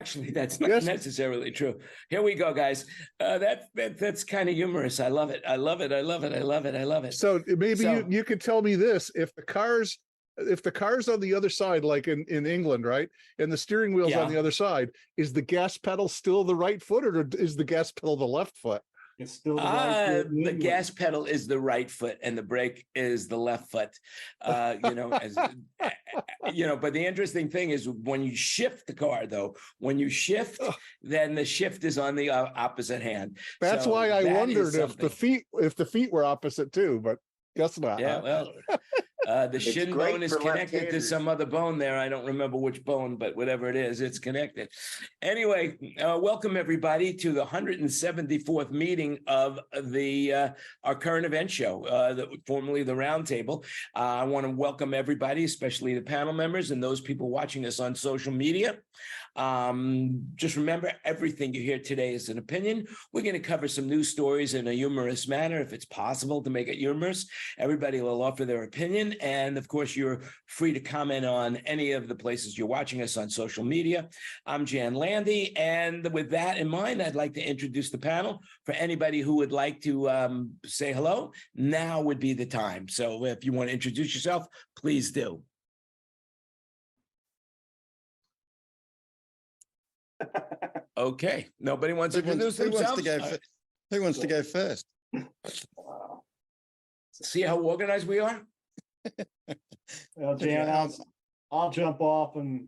Actually, that's not necessarily true. Here we go, guys. That's kind of humorous. I love it. I love it. I love it. I love it. I love it. So maybe you could tell me this: if the car's on the other side, like in England, right, and the steering wheel's on the other side, is the gas pedal still the right foot, or is the gas pedal the left foot? It's still the right foot. The gas pedal is the right foot and the brake is the left foot. But the interesting thing is when you shift the car, though, then the shift is on the opposite hand. That's why I wondered if the feet were opposite too, but guess not. Yeah, well, the shin bone is connected to some other bone there. I don't remember which bone, but whatever it is, it's connected. Anyway, welcome everybody to the 174th meeting of our current event show, formerly the Roundtable. I want to welcome everybody, especially the panel members and those people watching us on social media. Just remember, everything you hear today is an opinion. We're going to cover some news stories in a humorous manner, if it's possible to make it humorous. Everybody will offer their opinion. And of course, you're free to comment on any of the places you're watching us on social media. I'm Jan Landy. And with that in mind, I'd like to introduce the panel. For anybody who would like to say hello, now would be the time. So if you want to introduce yourself, please do. Okay. Nobody wants to introduce themselves? Who wants to go first? See how organized we are? Well, Jan, I'll jump off, and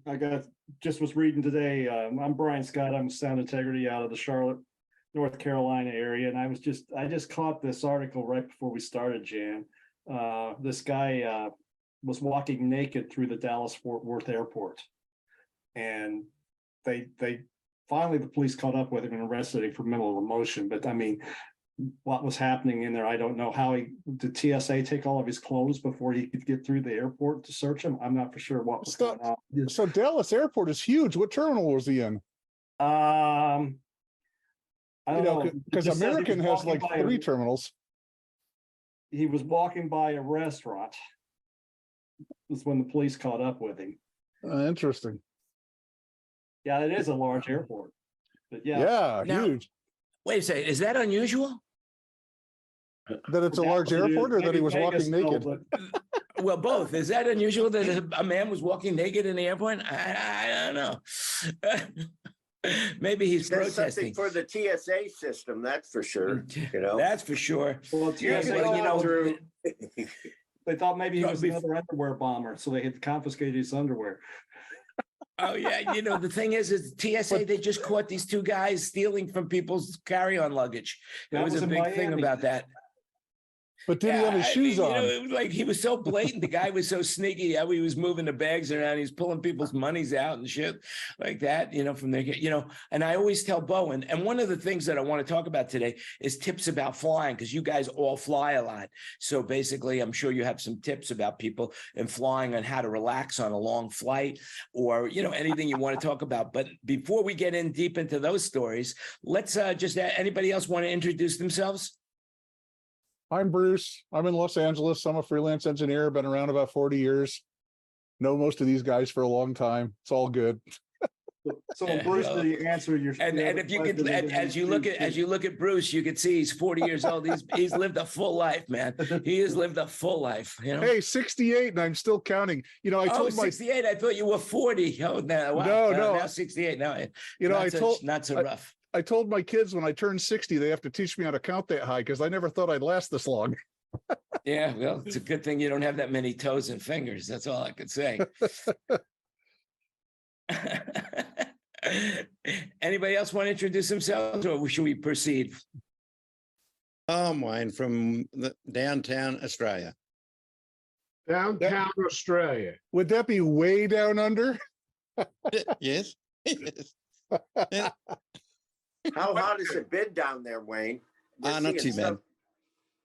I just was reading today. I'm Brian Scott. I'm Sound Integrity out of the Charlotte, North Carolina area, and I just caught this article right before we started, Jan. This guy was walking naked through the Dallas-Fort Worth airport, and they finally the police caught up with him and arrested him for mental emotion. But I mean, what was happening in there, I don't know. How did TSA take all of his clothes before he could get through the airport to search him? I'm not for sure what was going on. So Dallas Airport is huge. What terminal was he in? I don't know, because American has like 3 terminals. He was walking by a restaurant. That's when the police caught up with him. Interesting. Yeah, it is a large airport. But yeah, huge. Wait a second, is that unusual? That it's a large airport, or that he was walking naked? Well, both. Is that unusual that a man was walking naked in the airport? I don't know. Maybe he's protesting for the TSA system. That's for sure. That's for sure. Well, TSA they thought maybe he was another underwear bomber, so they had confiscated his underwear. Oh, yeah. The thing is TSA, they just caught these 2 guys stealing from people's carry-on luggage. There was a big thing about that. But did he have his shoes on? It was like he was so blatant. The guy was so sneaky. How he was moving the bags around. He's pulling people's monies out and shit like that, from there, and I always tell Bo, and one of the things that I want to talk about today is tips about flying, because you guys all fly a lot. So basically, I'm sure you have some tips about people and flying on how to relax on a long flight, or, anything you want to talk about. But before we get in deep into those stories, let's just, anybody else want to introduce themselves? I'm Bruce. I'm in Los Angeles. I'm a freelance engineer. Been around about 40 years. Know most of these guys for a long time. It's all good. So Bruce, the answer your and if you could, as you look at Bruce, you can see he's 40 years old. He's lived a full life, man. He has lived a full life. Hey, 68, and I'm still counting. I told 68. I thought you were 40. Oh, no, wow. No. Now 68. Now, not so rough. I told my kids when I turn 60, they have to teach me how to count that high, because I never thought I'd last this long. Yeah, well, it's a good thing you don't have that many toes and fingers. That's all I could say. Anybody else want to introduce themselves, or should we proceed? I'm Wayne from downtown Australia. Downtown Australia. Would that be way down under? Yes. Yeah. How hot has it been down there, Wayne? Not too bad.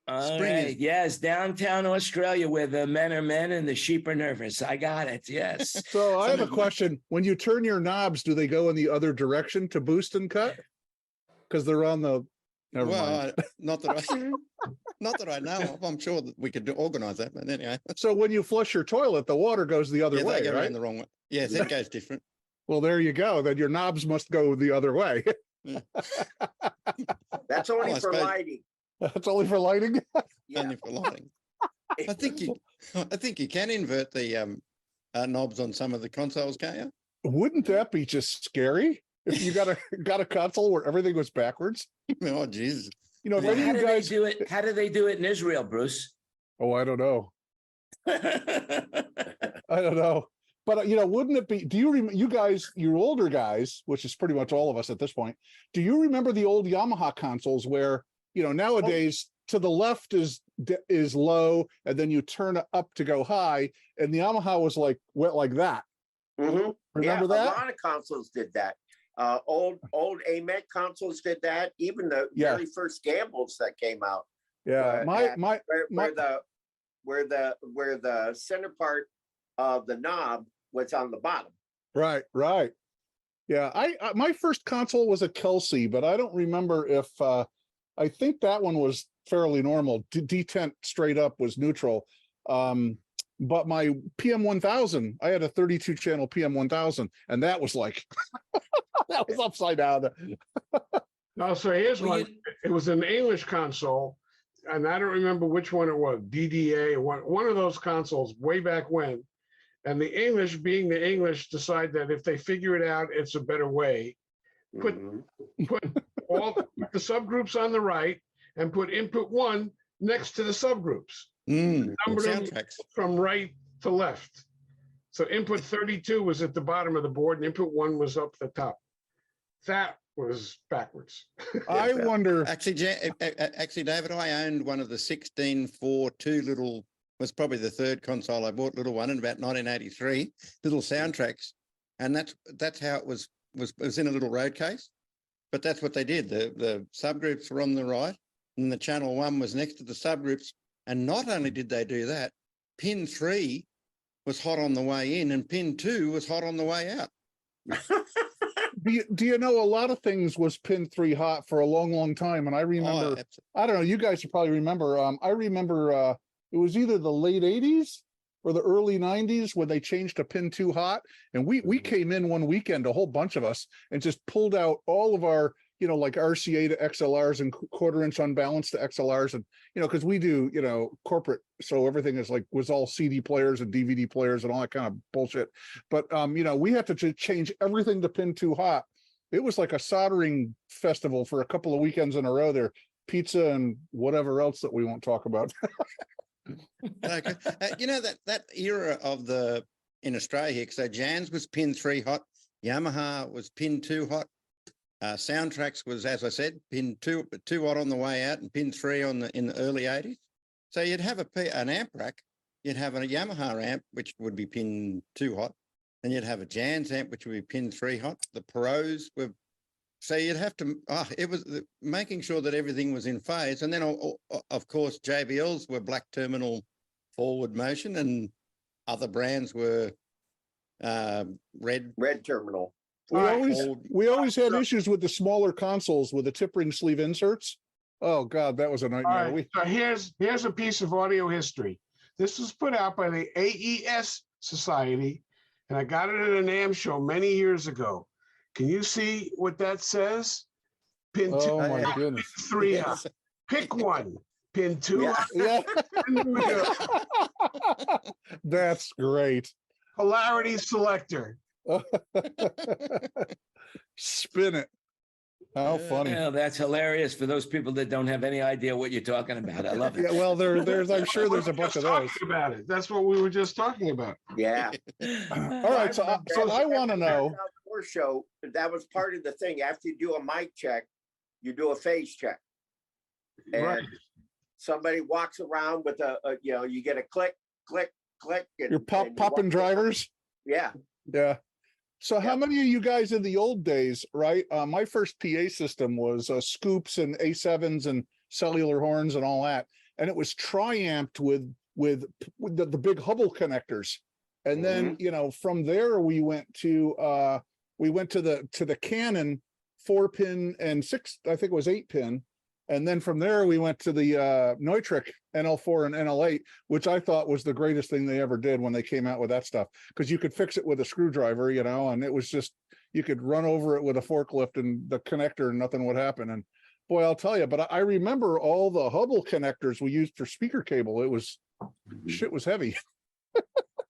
Right. Yes, downtown Australia, where the men are men and the sheep are nervous. I got it. Yes. So I have a question. When you turn your knobs, do they go in the other direction to boost and cut? Because they're on the. Never mind. Not that I know of. I'm sure that we could organize that, but anyway. So when you flush your toilet, the water goes the other way, they go right? around the wrong way. Yes, that goes different. Well, there you go. Then your knobs must go the other way. That's only Well, I for suppose- lighting. That's only for lighting. Yeah. Only for lighting. I think you can invert the knobs on some of the consoles, can't you? Wouldn't that be just scary if you got a console where everything was backwards? Oh, Jesus. You know, if Well, any how of do you they guys, do it? How do they do it in Israel, Bruce? oh, I don't know. I don't know. But you know, wouldn't it be? Do you you guys, you older guys, which is pretty much all of us at this point? Do you remember the old Yamaha consoles where nowadays to the left is low, and then you turn it up to go high, and the Yamaha was like went like that. Mhm. Remember Yeah, that? a lot of consoles did that. Old AMET consoles did that. Even the Yeah. very first Gambles that came out. Yeah, Where the center part of the knob was on the bottom. right. Yeah, I my first console was a Kelsey, but I don't remember if I think that one was fairly normal. Detent straight up was neutral. But my PM 1000, I had a 32 channel PM 1000, and that was like that was upside down. No, so here's Well, one. It was an English console, and I don't remember which one it was, DDA, one of those consoles way back when. And the English, being the English, decide that if they figure it out, it's a better way. Put Mhm. put the subgroups on the right and put input 1 next to the subgroups. Number them Soundtracks. from right to left. So input 32 was at the bottom of the board and input 1 was up the top. That was backwards. I wonder. Actually, David, I owned one of the 16.4.2 little, was probably the third console I bought, little one in about 1983, little soundtracks. And that's how it was in a little road case. But that's what they did. The subgroups were on the right and the channel 1 was next to the subgroups. And not only did they do that, pin 3 was hot on the way in and pin 2 was hot on the way out. Do you know a lot of things was pin 3 hot for a long time? And I remember, I don't know, you guys should probably remember. I remember it was either the late 80s or the early 90s when they changed to pin 2 hot. And we came in one weekend, a whole bunch of us, and just pulled out all of our, like RCA to XLRs and 1/4 inch unbalanced to XLRs. And, because we do, corporate. So everything is was all CD players and DVD players and all that kind of bullshit. But, we had to change everything to pin 2 hot. It was like a soldering festival for a couple of weekends in a row there. Pizza and whatever else that we won't talk about. Okay. That era of in Australia here, so Jan's was pin 3 hot, Yamaha was pin 2 hot, Soundtracks was, as I said, pin 2 hot on the way out and pin 3 in the early 80s. So you'd have an amp rack, you'd have a Yamaha amp, which would be pin 2 hot, and you'd have a Jan's amp, which would be pin 3 hot. The Pros were, so you'd have to, it was making sure that everything was in phase. And then, of course, JBLs were black terminal forward motion and other brands were red terminal. We always had issues with the smaller consoles with the tip ring sleeve inserts. Oh God, that was a nightmare. All right, so here's a piece of audio history. This was put out by the AES Society, and I got it at an AM show many years ago. Can you see what that says? Pin 2. Oh my goodness. Pin 3 hot. Pick one. Pin 2 hot. Yeah. That's great. Polarity selector. Spin it. How funny. Well, that's hilarious for those people that don't have any idea what you're talking about. I love it. Yeah, well, there's I'm sure there's a bunch of those. About it. That's what we were just talking about. Yeah. All right, so I want to know. Show that was part of the thing. After you do a mic check, you do a phase check, and Right. somebody walks around with you get a click, click, click. And, You're popping drivers. Yeah. Yeah. So how many of you guys in the old days, right? My first PA system was scoops and A7s and cellular horns and all that. And it was triamped with the big Hubble connectors. And then, from there we went to the Canon 4-pin and 6, I think it was 8-pin. And then from there, we went to the Neutrik NL4 and NL8, which I thought was the greatest thing they ever did when they came out with that stuff, because you could fix it with a screwdriver, and it was just, you could run over it with a forklift and the connector and nothing would happen. And boy, I'll tell you, but I remember all the Hubble connectors we used for speaker cable. It was, shit was heavy.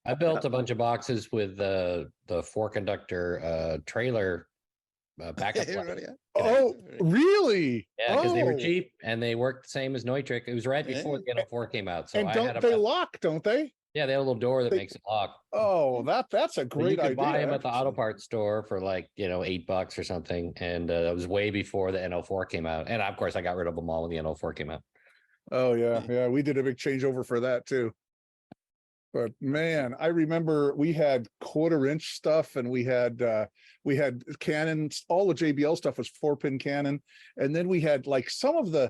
I built a bunch of boxes with the four conductor trailer backup. Yeah, plug. right, yeah. Oh, really? Yeah, because they were Oh. cheap and they worked the same as Neutrik. It was right before the NL4 came out. So And I had don't they about, lock, don't they? yeah, they had a little door that they- makes it lock. Oh, that's a So great you could idea. buy them at the auto actually. parts store for like, $8 or something. And that was way before the NL4 came out. And of course, I got rid of them all when the NL4 came out. Oh yeah, we did a big changeover for that too. But man, I remember we had 1/4-inch stuff, and we had Canon. All the JBL stuff was 4-pin Canon, and then we had like some of the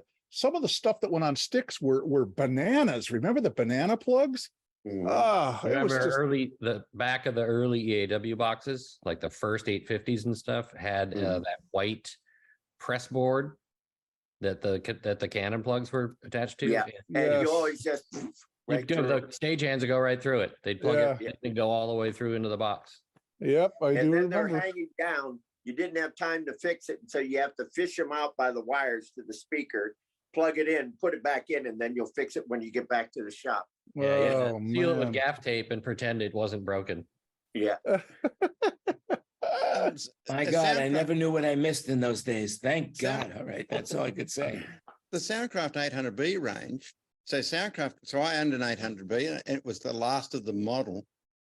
stuff that went on sticks were bananas. Remember the banana plugs? Mhm. Ah, it was Remember just the back of the early EAW boxes, like the first 850s and stuff, had Mhm. that white press board that the Canon plugs were attached to. Yeah. And Yes. you always just You right go, through the it. stagehands would go right through it. They'd plug Yeah. it and go all the way through into the box. Yep, I And do then they're remember. hanging down. You didn't have time to fix it, so you have to fish them out by the wires to the speaker, plug it in, put it back in, and then you'll fix it when you get back to the shop. Yeah, yeah. Oh Seal it with man. gaff tape and pretend it wasn't broken. Yeah. My A God, I Soundcraft- never knew what I missed in those days. Thank Sound- God. All right, that's all I could say. The Soundcraft 800B range. So Soundcraft, so I owned an 800B, and it was the last of the model.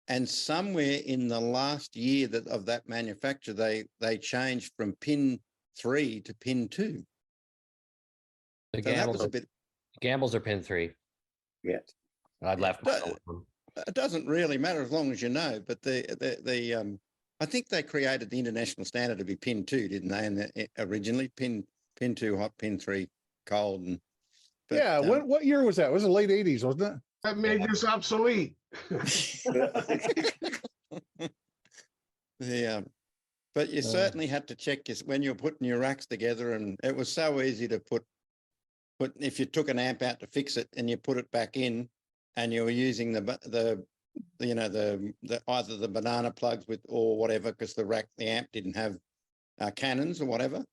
And somewhere in the last year of that manufacture, they changed from pin 3 to pin 2. The So that was Gambles, a bit. Gambles are pin 3. Yes. I'd left. But- mine on. It doesn't really matter as long as you know. But I think they created the international standard to be pin 2, didn't they? And originally pin 2 hot, pin 3 cold, and but, Yeah, what year was that? It was the late 80s, wasn't it? That made this obsolete. But you Uh. certainly had to check when you're putting your racks together, and it was so easy to put if you took an amp out to fix it and you put it back in, and you were using the either the banana plugs or whatever, because the amp didn't have cannons or whatever,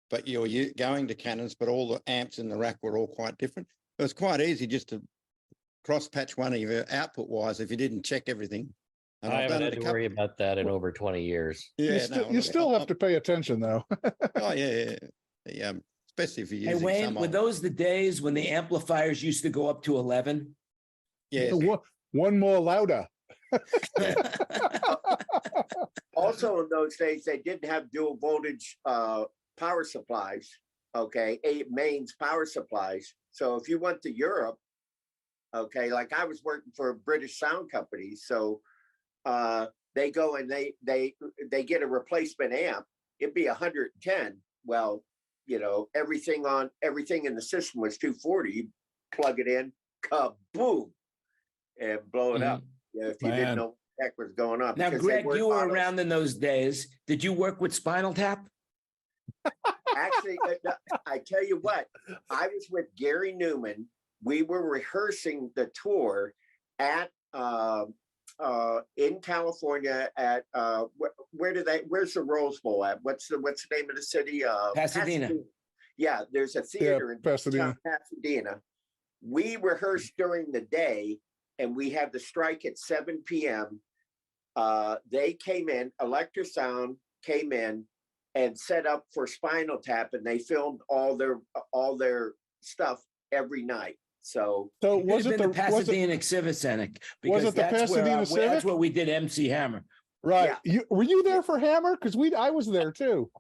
but you're going to cannons, but all the amps in the rack were all quite different. It was quite easy just to cross patch one of your output wires if you didn't check everything. And I I've haven't done had it a to couple. worry about that in over 20 years. Yeah, You still have to pay attention though. Oh yeah. Especially if you're Hey, using Wayne, some were old- those the days when the amplifiers used to go up to 11? Yeah. One more louder. Also, in those days, they didn't have dual voltage power supplies. Okay, 8 mains power supplies. So if you went to Europe, okay, like I was working for a British sound company, so they go and they get a replacement amp. It'd be 110. Well, everything in the system was 240. You plug it in, kaboom, and blow it up. If you didn't Man. know what the heck was going on. Now, because they Greg, weren't you were autos. around in those days. Did you work with Spinal Tap? Actually, I tell you what, I was with Gary Newman. We were rehearsing the tour at in California at where's the Rose Bowl at? What's the name of the city? Pasadena. Yeah, there's a theater in Pasadena. Pasadena. We rehearsed during the day, and we had the strike at 7 p.m. They came in, Electrosound came in and set up for Spinal Tap, and they filmed all their stuff every night. So So It was could it have been the the Pasadena Civic Center because it the that's Pasadena that's Civic? where we did MC Hammer. right? Yeah. Were you there for Hammer? Because I was there too.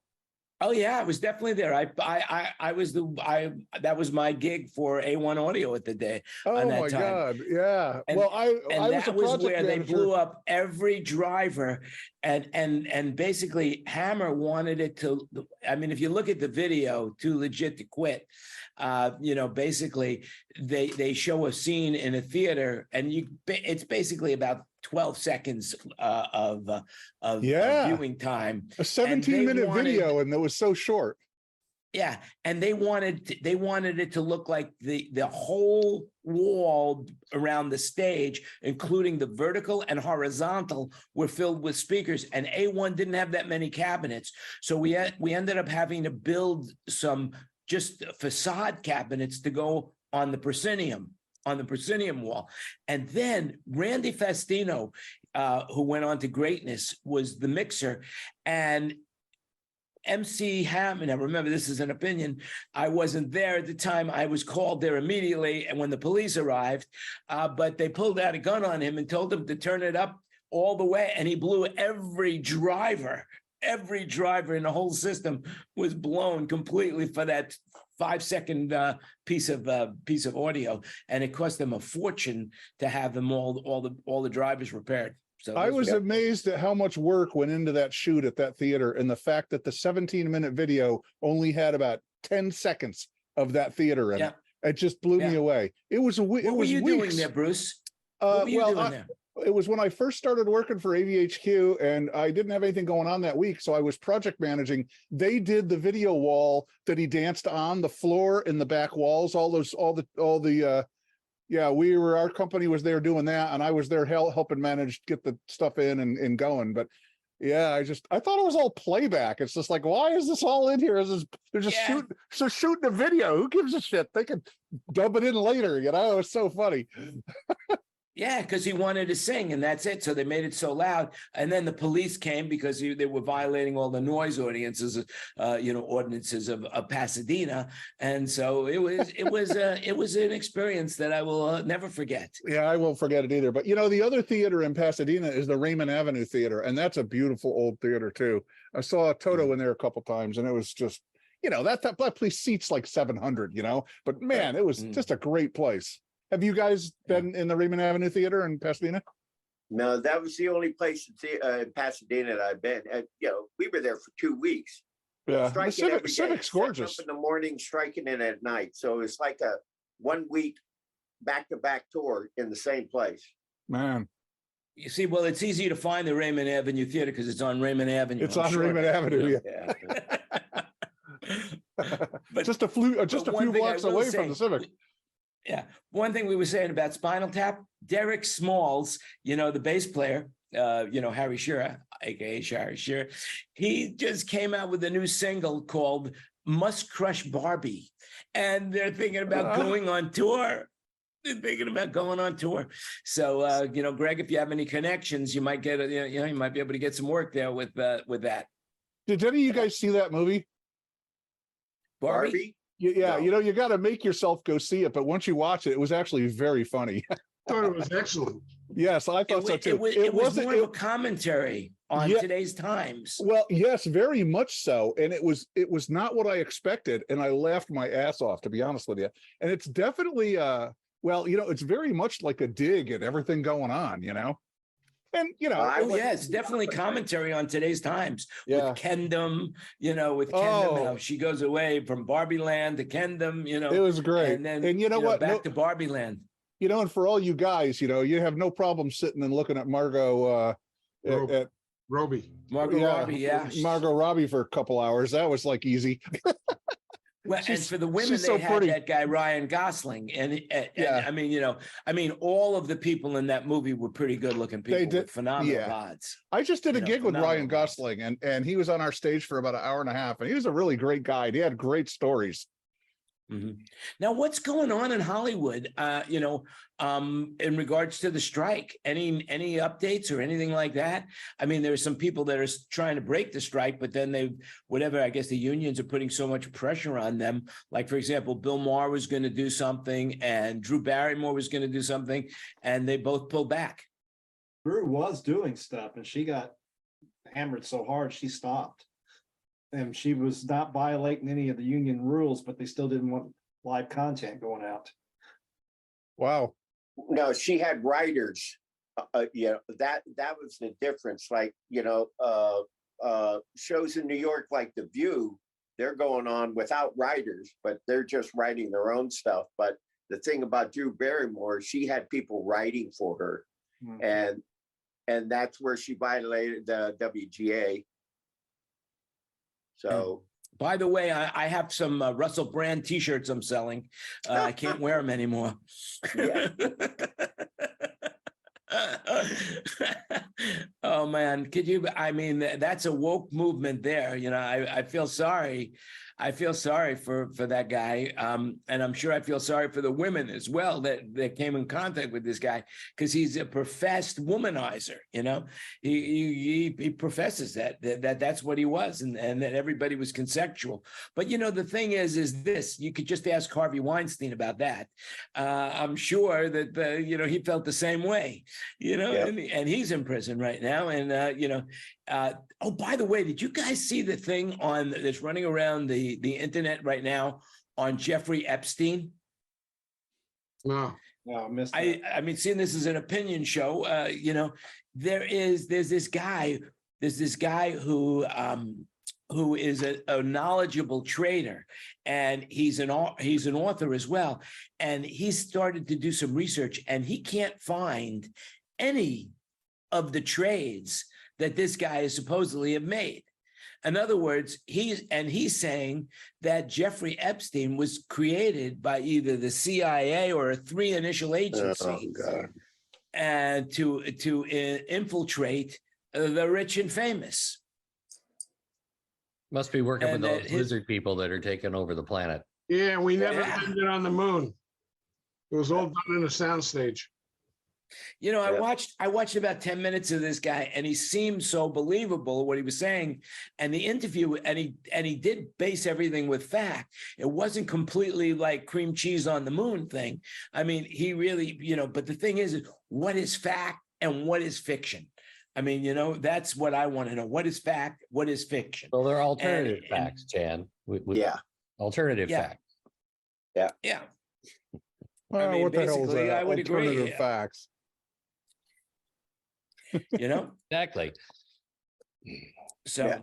Oh yeah, I was definitely there. I was that was my gig for A1 Audio at the day. Oh that my time. God, yeah. And- well, I And was a that was project where they manager. blew up every driver, and basically Hammer wanted it to. I mean, if you look at the video, Too Legit to Quit, basically they show a scene in a theater, and it's basically about 12 seconds of Yeah. viewing time. A 17-minute wanted- video, and it was so short. Yeah, and they wanted it to look like the whole wall around the stage, including the vertical and horizontal, were filled with speakers. And A1 didn't have that many cabinets, so we ended up having to build some just facade cabinets to go on the proscenium wall. And then Randy Festino, who went on to greatness, was the mixer, and MC Hammond, I remember this is an opinion, I wasn't there at the time. I was called there immediately, and when the police arrived, but they pulled out a gun on him and told him to turn it up all the way, and he blew every driver in the whole system was blown completely for that 5-second piece of audio, and it cost them a fortune to have them all the drivers repaired. So I was amazed at how much work went into that shoot at that theater, and the fact that the 17-minute video only had about 10 seconds of that theater in it. It just blew me away. It was what were you doing there, Bruce? What were you doing there? It was when I first started working for AVHQ, and I didn't have anything going on that week, so I was project managing. They did the video wall that he danced on, the floor and the back walls, our company was there doing that, and I was there helping manage get the stuff in and going. But yeah, I thought it was all playback. It's just like, why is this all in here? They're just shooting a video. Who gives a shit? They can dub it in later. It's so funny. Yeah, because he wanted to sing, and that's it. So they made it so loud, and then the police came because they were violating all the noise ordinances of Pasadena, and so it was an experience that I will never forget. Yeah, I won't forget it either. But the other theater in Pasadena is the Raymond Avenue Theater, and that's a beautiful old theater too. I saw Toto in there a couple times, and it was just that place seats like 700. But man, it was just a great place. Have you guys been in the Raymond Avenue Theater in Pasadena? No, that was the only place in Pasadena that I've been. And, we were there for 2 weeks. Yeah, the Civic's gorgeous. Up in the morning, striking in at night. So it's like a 1 week back-to-back tour in the same place. Man. You see, well, it's easy to find the Raymond Avenue Theater because it's on Raymond Avenue. It's on Raymond Avenue, yeah. But just a few blocks away from the Civic. Yeah. One thing we were saying about Spinal Tap, Derek Smalls, the bass player, Harry Shearer, aka Harry Shearer, he just came out with a new single called Must Crush Barbie. And they're thinking about going on tour. So, Greg, if you have any connections, you might get, you might be able to get some work there with that. Did any of you guys see that movie? Barbie? Yeah, no. You got to make yourself go see it, but once you watch it, it was actually very funny. I thought it was excellent. Yes, I thought so too. It was more of a commentary on today's times. Well, yes, very much so, and it was not what I expected, and I laughed my ass off, to be honest with you. And it's definitely, it's very much like a dig at everything going on, And it's definitely commentary on today's times. With Kendom, how she goes away from Barbie Land to Kendom, It was great. And then back to Barbie Land. And for all you guys, you have no problem sitting and looking at Margot Robbie. Margot Robbie for a couple hours. That was like easy. Well, and for the women, they had that guy Ryan Gosling, and all of the people in that movie were pretty good-looking people with phenomenal odds. I just did a gig with Ryan Gosling, and he was on our stage for about an hour and a half, and he was a really great guy. He had great stories. Mm-hmm. Now, what's going on in Hollywood? In regards to the strike, any updates or anything like that? I mean, there are some people that are trying to break the strike, but then I guess the unions are putting so much pressure on them. Like, for example, Bill Maher was going to do something, and Drew Barrymore was going to do something, and they both pulled back. Drew was doing stuff, and she got hammered so hard she stopped. And she was not violating any of the union rules, but they still didn't want live content going out. Wow. No, she had writers. That was the difference. Like, shows in New York like The View, they're going on without writers, but they're just writing their own stuff. But the thing about Drew Barrymore, she had people writing for her. Mm-hmm. And that's where she violated the WGA. So, By the way, I have some Russell Brand T-shirts I'm selling. I can't wear them anymore. Oh man, could you? I mean, that's a woke movement there. You know, I feel sorry. I feel sorry for that guy, and I'm sure I feel sorry for the women as well that came in contact with this guy, because he's a professed womanizer. You know, he professes that's what he was, and that everybody was consensual. But you know, the thing is this: you could just ask Harvey Weinstein about that. I'm sure that you know, he felt the same way. You know, and he's in prison right now, and you know. Oh, by the way, did you guys see the thing that's running around the internet right now on Jeffrey Epstein? No. No, I missed that. I mean, seeing this as an opinion show, you know, there's this guy who is a knowledgeable trader, and he's an author as well, and he's started to do some research, and he can't find any of the trades that this guy is supposedly have made. In other words, he's saying that Jeffrey Epstein was created by either the CIA or a three initial agency, and to infiltrate the rich and famous. Must be working with those lizard people that are taking over the planet. Yeah, we never landed on the moon. It was all done in a soundstage. You know, I watched about 10 minutes of this guy, and he seemed so believable what he was saying, and the interview, and he did base everything with fact. It wasn't completely like cream cheese on the moon thing. I mean, he really, you know, but the thing is what is fact and what is fiction? I mean, you know, that's what I want to know. What is fact? What is fiction? Well, they're alternative facts, Jan. Alternative facts. Yeah. Well, I mean, what the hell is basically, that? I would agree. Alternative facts. You know, Exactly. so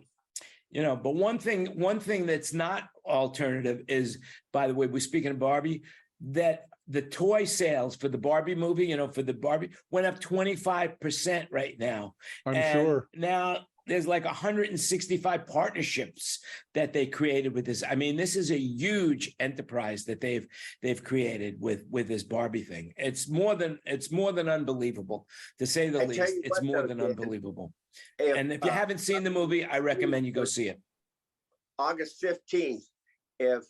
you know, but one thing that's not alternative is, by the way, we're speaking of Barbie, that the toy sales for the Barbie movie, you know, for the Barbie went up 25% right now. I'm sure. Now there's like 165 partnerships that they created with this. I mean, this is a huge enterprise that they've created with this Barbie thing. It's more than unbelievable, to say the least. It's more than unbelievable. And if you haven't seen the movie, I recommend you go see it. August 15th, if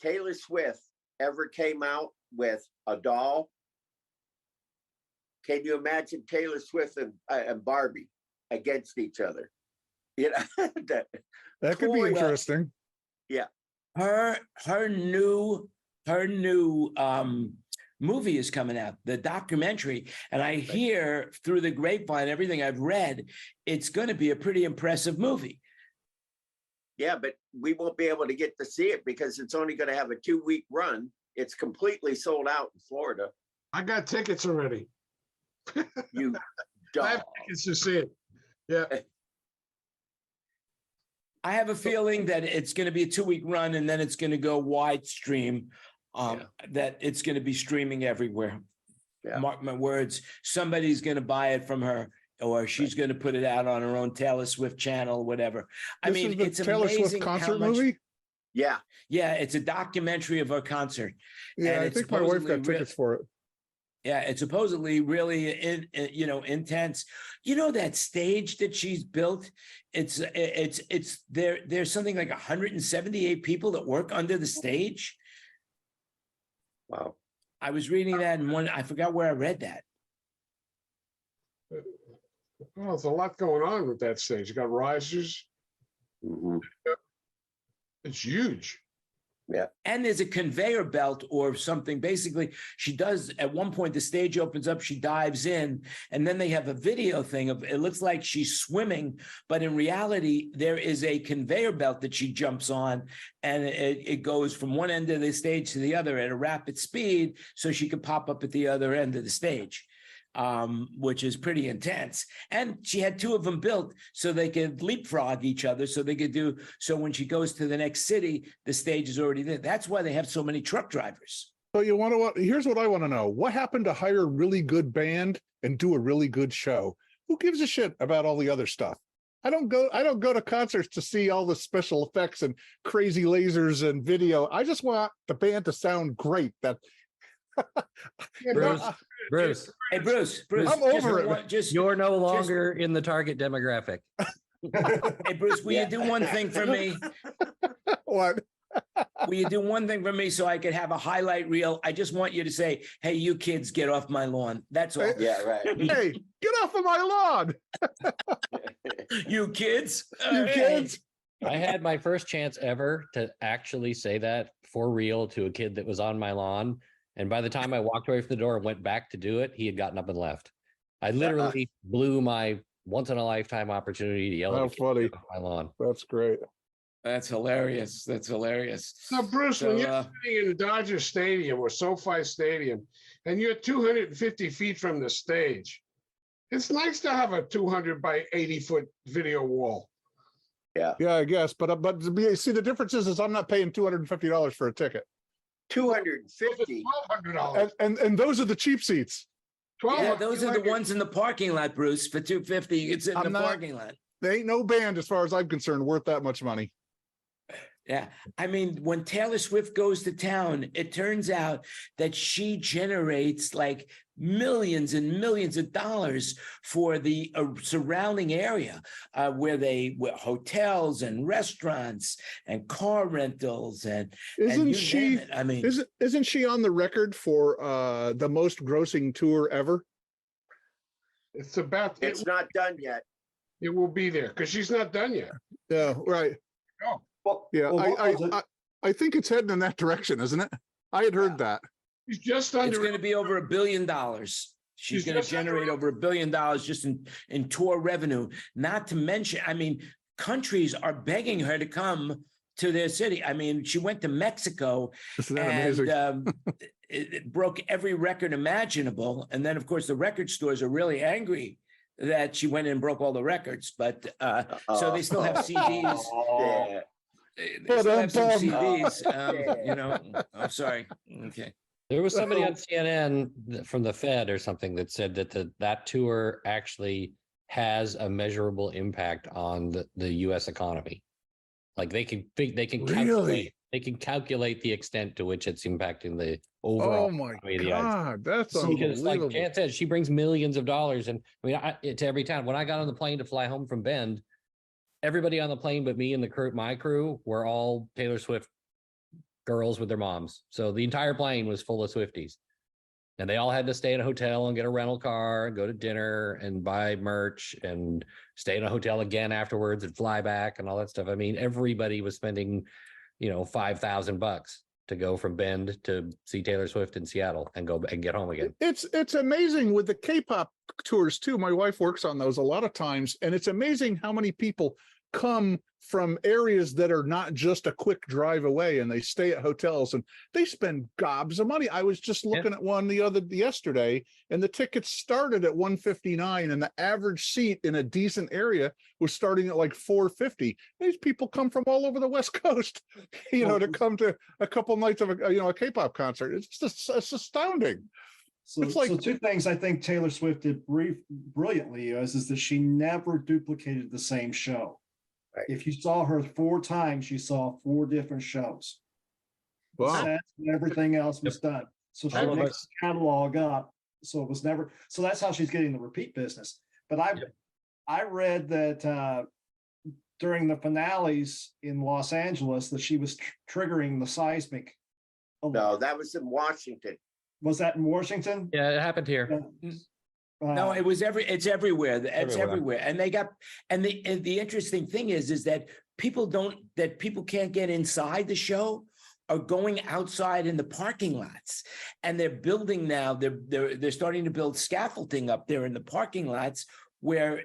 Taylor Swift ever came out with a doll, can you imagine Taylor Swift and Barbie against each other? You know, that could be interesting. Yeah. Her new movie is coming out, the documentary, and I hear through the grapevine, everything I've read, it's going to be a pretty impressive movie. Yeah, but we won't be able to get to see it because it's only going to have a 2-week run. It's completely sold out in Florida. I got tickets already. You I have tickets to see it. Yeah. I have a feeling that it's going to be a 2-week run, and then it's going to go wide stream. That it's going to be streaming everywhere. Yeah. Mark my words. Somebody's going to buy it from her, or she's going to put it out on her own Taylor Swift channel, whatever. I mean, it's Taylor Swift concert movie. Yeah, it's a documentary of her concert. Yeah, I think my wife got tickets for it. Yeah, it's supposedly really intense. You know, that stage that she's built, it's there's something like 178 people that work under the stage. Wow. Uh, I was reading that in I forgot where I read that. Well, there's a lot going on with that stage. You got risers. Mm-hmm. It's huge. Yeah. And there's a conveyor belt or something. Basically, she does, at one point, the stage opens up, she dives in, and then they have a video thing of, it looks like she's swimming, but in reality, there is a conveyor belt that she jumps on, and it goes from one end of the stage to the other at a rapid speed, so she could pop up at the other end of the stage. Which is pretty intense. And she had 2 of them built so they could leapfrog each other, so they could do, so when she goes to the next city, the stage is already there. That's why they have so many truck drivers. So here's what I want to know. What happened to hire a really good band and do a really good show? Who gives a shit about all the other stuff? I don't go to concerts to see all the special effects and crazy lasers and video. I just want the band to sound great. That Bruce, Hey, Bruce, I'm over it. you're no longer in the target demographic. Hey, Bruce, will you do one thing for me? What? Will you do one thing for me so I could have a highlight reel? I just want you to say, hey, you kids, get off my lawn. That's all. Yeah, right. Hey, get off of my lawn. You kids. You kids. I had my first chance ever to actually say that for real to a kid that was on my lawn. And by the time I walked away from the door and went back to do it, he had gotten up and left. I literally blew my once in a lifetime opportunity to yell How at a kid funny. off my lawn. That's great. That's hilarious. That's hilarious. Now, Bruce, when So, you're sitting in the Dodger Stadium or SoFi Stadium, and you're 250 feet from the stage, it's nice to have a 200 by 80-foot video wall. Yeah, I guess. But see, the difference is I'm not paying $250 for a ticket. 250. $1,200. And those are the cheap seats. Yeah, those are the ones in the parking lot, Bruce. For $250, you can sit in the parking lot. There ain't no band, as far as I'm concerned, worth that much money. Yeah. I mean, when Taylor Swift goes to town, it turns out that she generates like millions and millions of dollars for the surrounding area where hotels and restaurants and car rentals and Isn't you name it. I mean, isn't she on the record for the most grossing tour ever? It's Not done yet. it will be there because she's not done yet. Yeah, right. Well, Yeah, well, what was it? I think it's heading in that direction, isn't it? I had heard that. She's just it's under. going to be over $1 billion. She's going to just generate over $1 billion just in tour revenue. Not to mention, I mean, countries are begging her to come to their city. I mean, she went to Mexico Isn't that and amazing? it broke every record imaginable. And then, of course, the record stores are really angry that she went and broke all the records. But so they still have CDs. Yeah. They still have some CDs. You know, I'm sorry. Okay. There was somebody on CNN from the Fed or something that said that that tour actually has a measurable impact on the U.S. economy. Like they can calculate the extent to which it's impacting the overall. Oh my economy of the United States. God, that's Because like unbelievable. Jan said, she brings millions of dollars. And I mean, to every town. When I got on the plane to fly home from Bend, everybody on the plane but me and my crew were all Taylor Swift girls with their moms. So the entire plane was full of Swifties. And they all had to stay in a hotel and get a rental car and go to dinner and buy merch and stay in a hotel again afterwards and fly back and all that stuff. I mean, everybody was spending, $5,000 to go from Bend to see Taylor Swift in Seattle and go and get home again. It's amazing with the K-pop tours too. My wife works on those a lot of times, and it's amazing how many people come from areas that are not just a quick drive away, and they stay at hotels and they spend gobs of money. I was just looking at one yesterday, and the tickets started at $159, and the average seat in a decent area was starting at like $450. These people come from all over the West Coast, to come to a couple nights of a K-pop concert. It's astounding. So, It's like- so two things I think Taylor Swift did brilliantly is that she never duplicated the same show. Right. If you saw her 4 times, you saw 4 different shows. Wow. Sets and everything else was done. So she All of mixed the catalog up. So it was never. So that's how she's getting the repeat business. But I read that during the finales in Los Angeles that she was triggering the seismic. No, that was in Washington. Was that in Washington? Yeah, it happened here. No, it's everywhere. It's Everywhere. everywhere. And the interesting thing is that people can't get inside the show are going outside in the parking lots, and they're building now. They're starting to build scaffolding up there in the parking lots where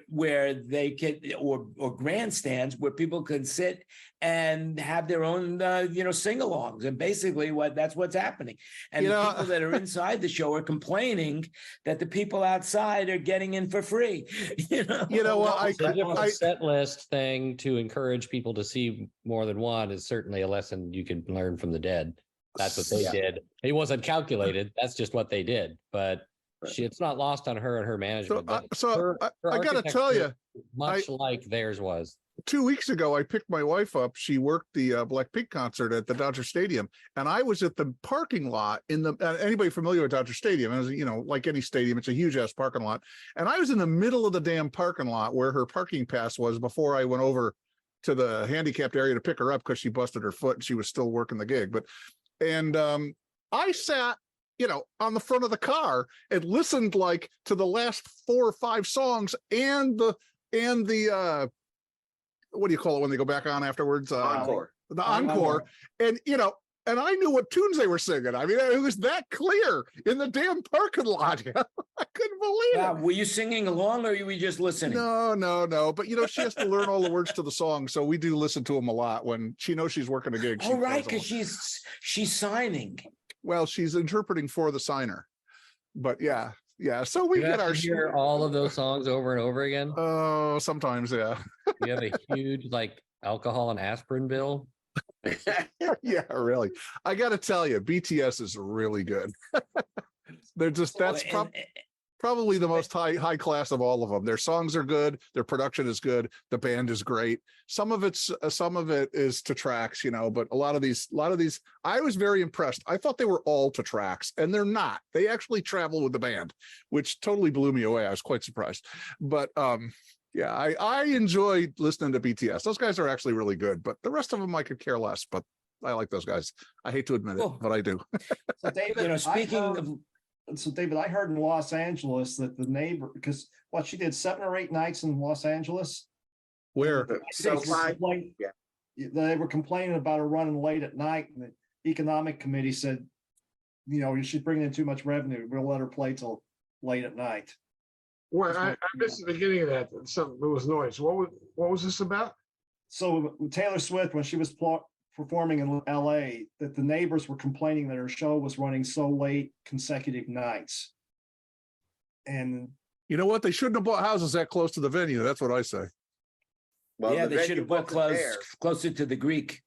they can or grandstands where people can sit and have their own sing-alongs, and basically that's what's happening. And the people that are inside the show are complaining that the people outside are getting in for free. A set list thing to encourage people to see more than one is certainly a lesson you can learn from the Dead. That's what they did. It wasn't calculated. That's just what they did. But It's not lost on her and her management. that I got to tell you, much like theirs was. 2 weeks ago, I picked my wife up. She worked the Blackpink concert at the Dodger Stadium, and I was at the parking lot in the. Anybody familiar with Dodger Stadium? As you know, like any stadium, it's a huge ass parking lot. And I was in the middle of the damn parking lot where her parking pass was before I went over to the handicapped area to pick her up because she busted her foot and she was still working the gig. I sat, on the front of the car and listened like to the last 4 or 5 songs and the what do you call it when they go back on afterwards? Encore. The encore. And I knew what tunes they were singing. I mean, it was that clear in the damn parking lot. I couldn't believe it. Were you singing along or were you just listening? No. But she has to learn all the words to the song. So we do listen to them a lot when she knows she's working a gig. Oh, right. Because she's signing. Well, she's interpreting for the signer. But yeah. So we get our hear all of those songs over and over again. Oh, sometimes, yeah. You have a huge alcohol and aspirin bill. Yeah, really. I got to tell you, BTS is really good. That's probably the most high class of all of them. Their songs are good. Their production is good. The band is great. Some of it is to tracks, but a lot of these, I was very impressed. I thought they were all to tracks, and they're not. They actually travel with the band, which totally blew me away. I was quite surprised. But yeah, I enjoy listening to BTS. Those guys are actually really good, but the rest of them I could care less. But I like those guys. I hate to admit it, but I do. So David, David, I heard in Los Angeles that the neighbor, because she did 7 or 8 nights in Los Angeles. Where? They were complaining about her running late at night, and the economic committee said, she's bringing in too much revenue. We'll let her play till late at night. Well, I missed the beginning of that. There was noise. What was this about? So Taylor Swift, when she was performing in LA, that the neighbors were complaining that her show was running so late consecutive nights. And you know what? They shouldn't have bought houses that close to the venue. That's what I say. Well, yeah, they should have bought closer to the Greek.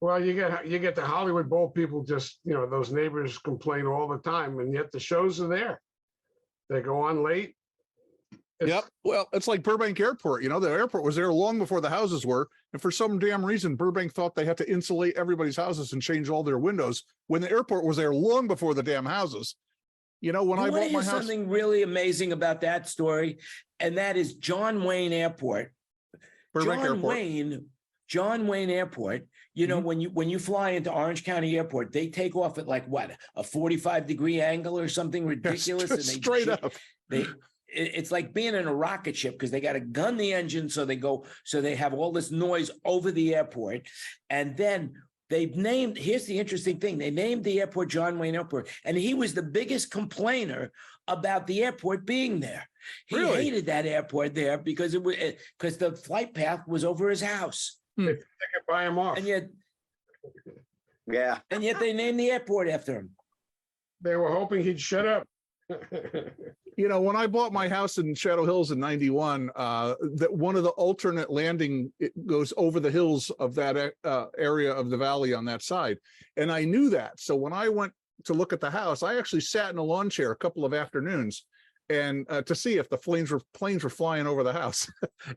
Well, you get the Hollywood Bowl people just, those neighbors complain all the time, and yet the shows are there. They go on late. Yep. Well, it's like Burbank Airport. The airport was there long before the houses were. And for some damn reason, Burbank thought they had to insulate everybody's houses and change all their windows when the airport was there long before the damn houses. When I bought my house. Something really amazing about that story, and that is John Wayne Airport. John Wayne Airport. When you fly into Orange County Airport, they take off at a 45-degree angle or something ridiculous. And straight up. It's like being in a rocket ship because they got to gun the engine. So they have all this noise over the airport. And then here's the interesting thing. They named the airport John Wayne Airport. And he was the biggest complainer about the airport being there. He hated that airport there because the flight path was over his house. They could buy him off. And yet they named the airport after him. They were hoping he'd shut up. When I bought my house in Shadow Hills in 91, that one of the alternate landing, it goes over the hills of that area of the valley on that side. And I knew that. So when I went to look at the house, I actually sat in a lawn chair a couple of afternoons and to see if the planes were flying over the house,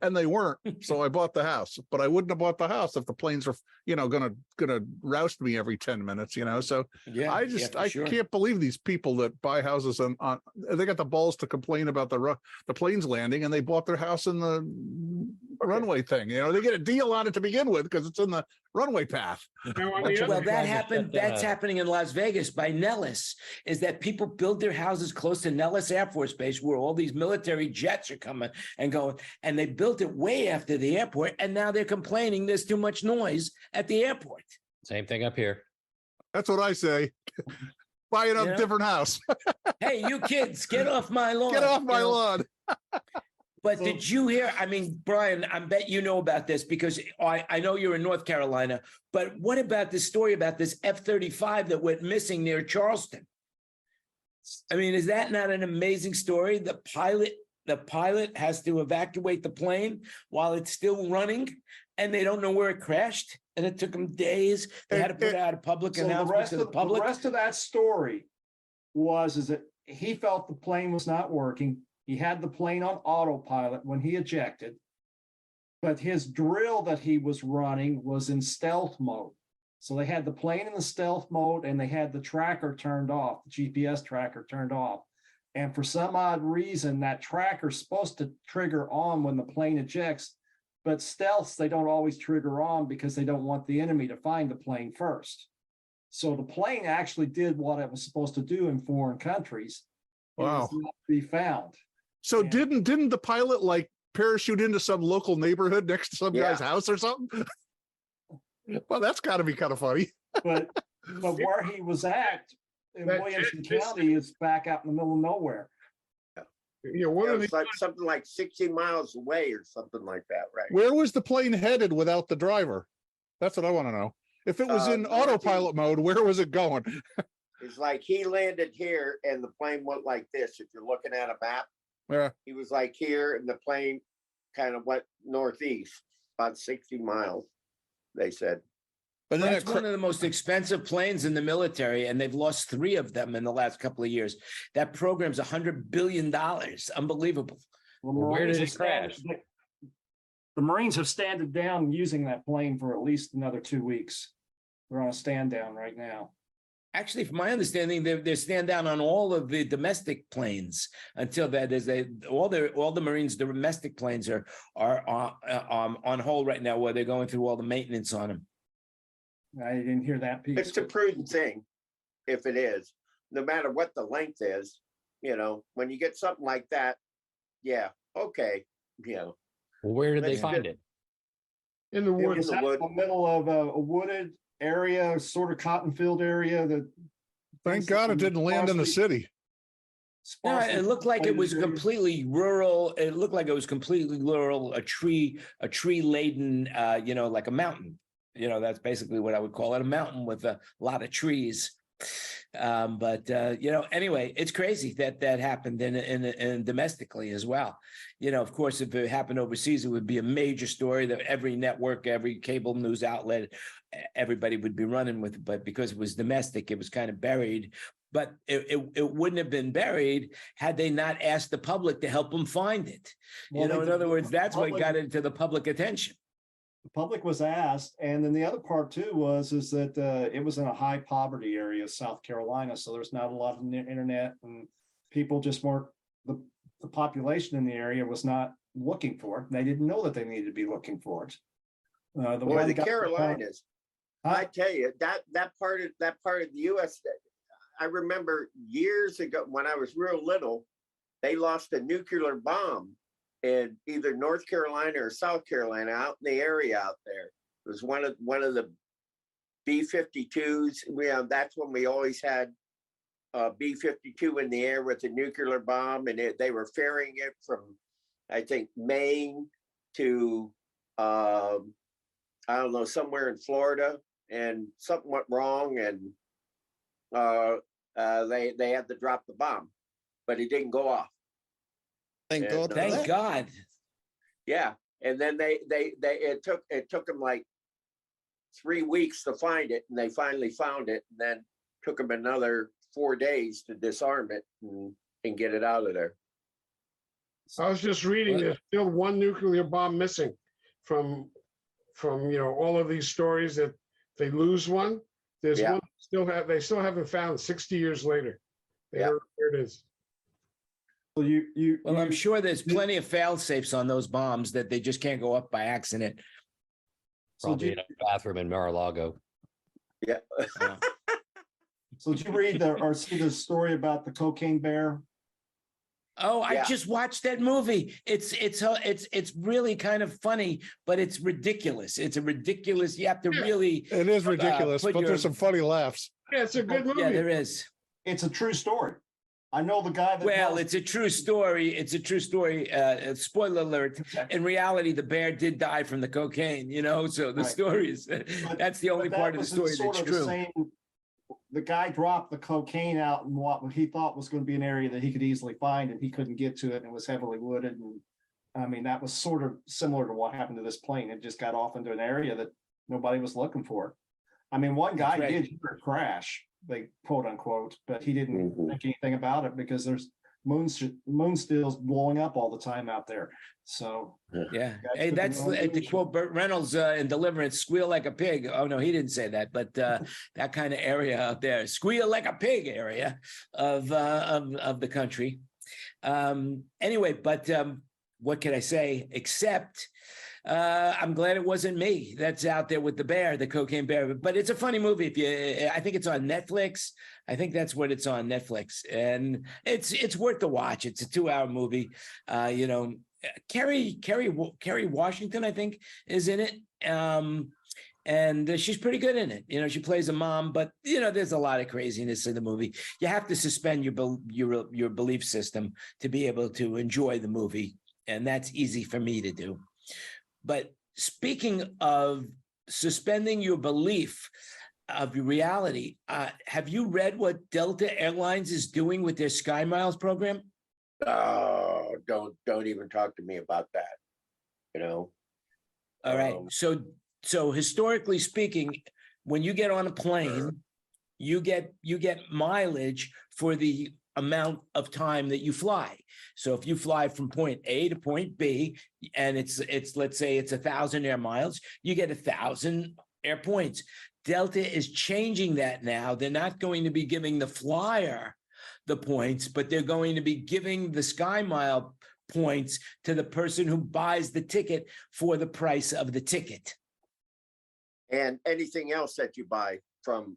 and they weren't. So I bought the house, but I wouldn't have bought the house if the planes were, gonna roust me every 10 minutes. So yeah, I can't believe these people that buy houses on they got the balls to complain about the planes landing, and they bought their house in the runway thing. They get a deal on it to begin with because it's in the runway path. Well, that happened. That's happening in Las Vegas by Nellis. Is that people build their houses close to Nellis Air Force Base, where all these military jets are coming and going, and they built it way after the airport, and now they're complaining there's too much noise at the airport. Same thing up here. That's what I say. Buy a different house. Hey, you kids, get off my lawn. Get off my lawn. But did you hear? I mean, Brian, I bet you know about this because I know you're in North Carolina. But what about this story about this F-35 that went missing near Charleston? I mean, is that not an amazing story? The pilot has to evacuate the plane while it's still running, and they don't know where it crashed, and it took them days. They had to put out a public announcement to the public. The rest of that story is that he felt the plane was not working. He had the plane on autopilot when he ejected, but his drill that he was running was in stealth mode. So they had the plane in the stealth mode and they had the tracker turned off, the GPS tracker turned off. And for some odd reason, that tracker's supposed to trigger on when the plane ejects, but stealths, they don't always trigger on because they don't want the enemy to find the plane first. So the plane actually did what it was supposed to do in foreign countries. Wow. It was not to be found. So Yeah. didn't the pilot like parachute into some local neighborhood next to some guy's house or something? Well, that's got to be kind of funny. But where he was at in That Williamson jet- County is back out in the middle of nowhere. You know, one It of was the, like something like 60 miles away or something like that, right? Where was the plane headed without the driver? That's what I want to know. If it was in autopilot mode, where was it going? It's like he landed here and the plane went like this. If you're looking at a map, Yeah. he was like here and the plane kind of went northeast, about 60 miles, they said. But then That's one of the most expensive planes in the military, and they've lost 3 of them in the last couple of years. That program's $100 billion. Unbelievable. Well, Well, where Marines did it have standed- crash? The Marines have standed down using that plane for at least another 2 weeks. They're on a stand down right now. Actually, from my understanding, they're stand down on all of the domestic planes until that is all the Marines domestic planes are on hold right now, where they're going through all the maintenance on them. I didn't hear that piece. It's a prudent thing, if it is, no matter what the length is, you know, when you get something like that, yeah, okay, you know. Well, where did they Let's find get- it? in the It woods. was out in the middle of a wooded area, sort of cotton field area that. Thank God it didn't land in the city. No, sparsely it looked like it was populated area. completely rural. It looked like it was completely rural, a tree laden, like a mountain. That's basically what I would call it, a mountain with a lot of trees. Anyway, it's crazy that happened in domestically as well. Of course, if it happened overseas, it would be a major story that every network, every cable news outlet, everybody would be running with it. But because it was domestic, it was kind of buried. But it wouldn't have been buried had they not asked the public to help them find it. Well, In they- other words, that's what public- got into the public attention. The public was asked, and then the other part too is that it was in a high poverty area of South Carolina, so there's not a lot of internet, and people just weren't the population in the area was not looking for it. They didn't know that they needed to be looking for it. Boy, one the guy- Carolinas, Huh? I tell you, that part of the US, I remember years ago when I was real little, they lost a nuclear bomb in either North Carolina or South Carolina, out in the area out there. It was one of the B-52s. That's when we always had B-52 in the air with a nuclear bomb, and they were ferrying it from, I think, Maine to I don't know, somewhere in Florida, and something went wrong, and they had to drop the bomb, but it didn't go off. Thank Yeah, God. no. for Thank that. God. Yeah, and then it took them like 3 weeks to find it, and they finally found it, and then took them another 4 days to disarm it and get it out of there. I was just reading, there's still one nuclear bomb missing from all of these stories that they lose one. There's Yeah. one they still haven't found 60 years later. Yeah. There it is. So Well, I'm sure there's plenty of fail safes on those bombs that they just can't go up by accident. Probably in a bathroom in Mar-a-Lago. Yeah. So did you read or see the story about the cocaine bear? Oh, I Yeah. just watched that movie. It's really kind of funny, but it's ridiculous. It's a ridiculous. You have to really. It is ridiculous, put but your- there's some funny laughs. Yeah, it's a good movie. Yeah, there is. It's a true story. I know the guy that. Well, knows- it's a true story. It's a true story. Spoiler alert. In reality, the bear did die from the cocaine, so the Right. story is, that's the only But part that of the was story sort that's of the true. same- The guy dropped the cocaine out in what he thought was going to be an area that he could easily find, and he couldn't get to it, and it was heavily wooded. And I mean, that was sort of similar to what happened to this plane. It just got off into an area that nobody was looking for. I mean, one guy That's right. did hear it crash, they quote unquote, but he didn't Mhm. think anything about it because there's moon stills blowing up all the time out there. So Yeah. Guys Hey, took that's the wrong to direction. quote Burt Reynolds in Deliverance, squeal like a pig. Oh, no, he didn't say that, but that kind of area out there, squeal like a pig area of the country. Anyway, but what can I say except I'm glad it wasn't me that's out there with the bear, the cocaine bear. But it's a funny movie. I think it's on Netflix. I think that's what it's on Netflix, and it's worth the watch. It's a 2-hour movie. Kerry Washington, I think, is in it. And she's pretty good in it. She plays a mom, but there's a lot of craziness in the movie. You have to suspend your belief system to be able to enjoy the movie, and that's easy for me to do. But speaking of suspending your belief of your reality, have you read what Delta Airlines is doing with their Sky Miles program? Oh, don't even talk to me about that. All right. So historically speaking, when you get on a plane, you get mileage for the amount of time that you fly. So if you fly from point A to point B, and it's let's say it's 1,000 air miles, you get 1,000 air points. Delta is changing that now. They're not going to be giving the flyer the points, but they're going to be giving the Sky Mile points to the person who buys the ticket for the price of the ticket. And anything else that you buy from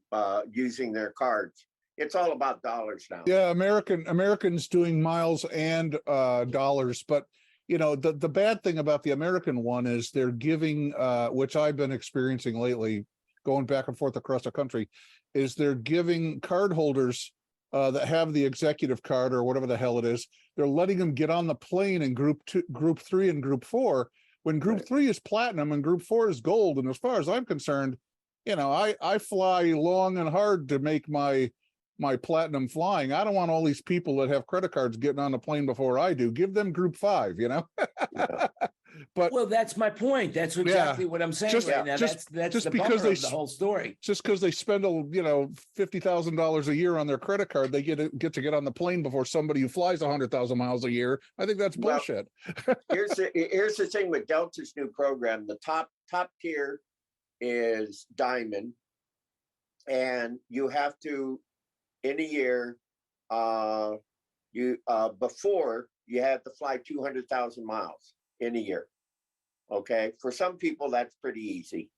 using their cards, it's all about dollars now. Yeah, Americans doing miles and dollars, but the bad thing about the American one is they're giving, which I've been experiencing lately, going back and forth across the country, is they're giving card holders that have the executive card or whatever the hell it is, they're letting them get on the plane in group 2, group 3, and group 4, when group 3 is platinum and group 4 is gold. And as far as I'm concerned, I fly long and hard to make my platinum flying. I don't want all these people that have credit cards getting on the plane before I do. Give them group 5, Yeah. But well, that's my point. That's exactly what I'm saying right now. That's the because bummer of the whole story. Just because they spend $50,000 a year on their credit card, they get to get on the plane before somebody who flies 100,000 miles a year. I think that's bullshit. Here's the thing with Delta's new program. The top tier is Diamond, and you have to, in a year, before you have to fly 200,000 miles in a year. Okay, for some people that's pretty easy,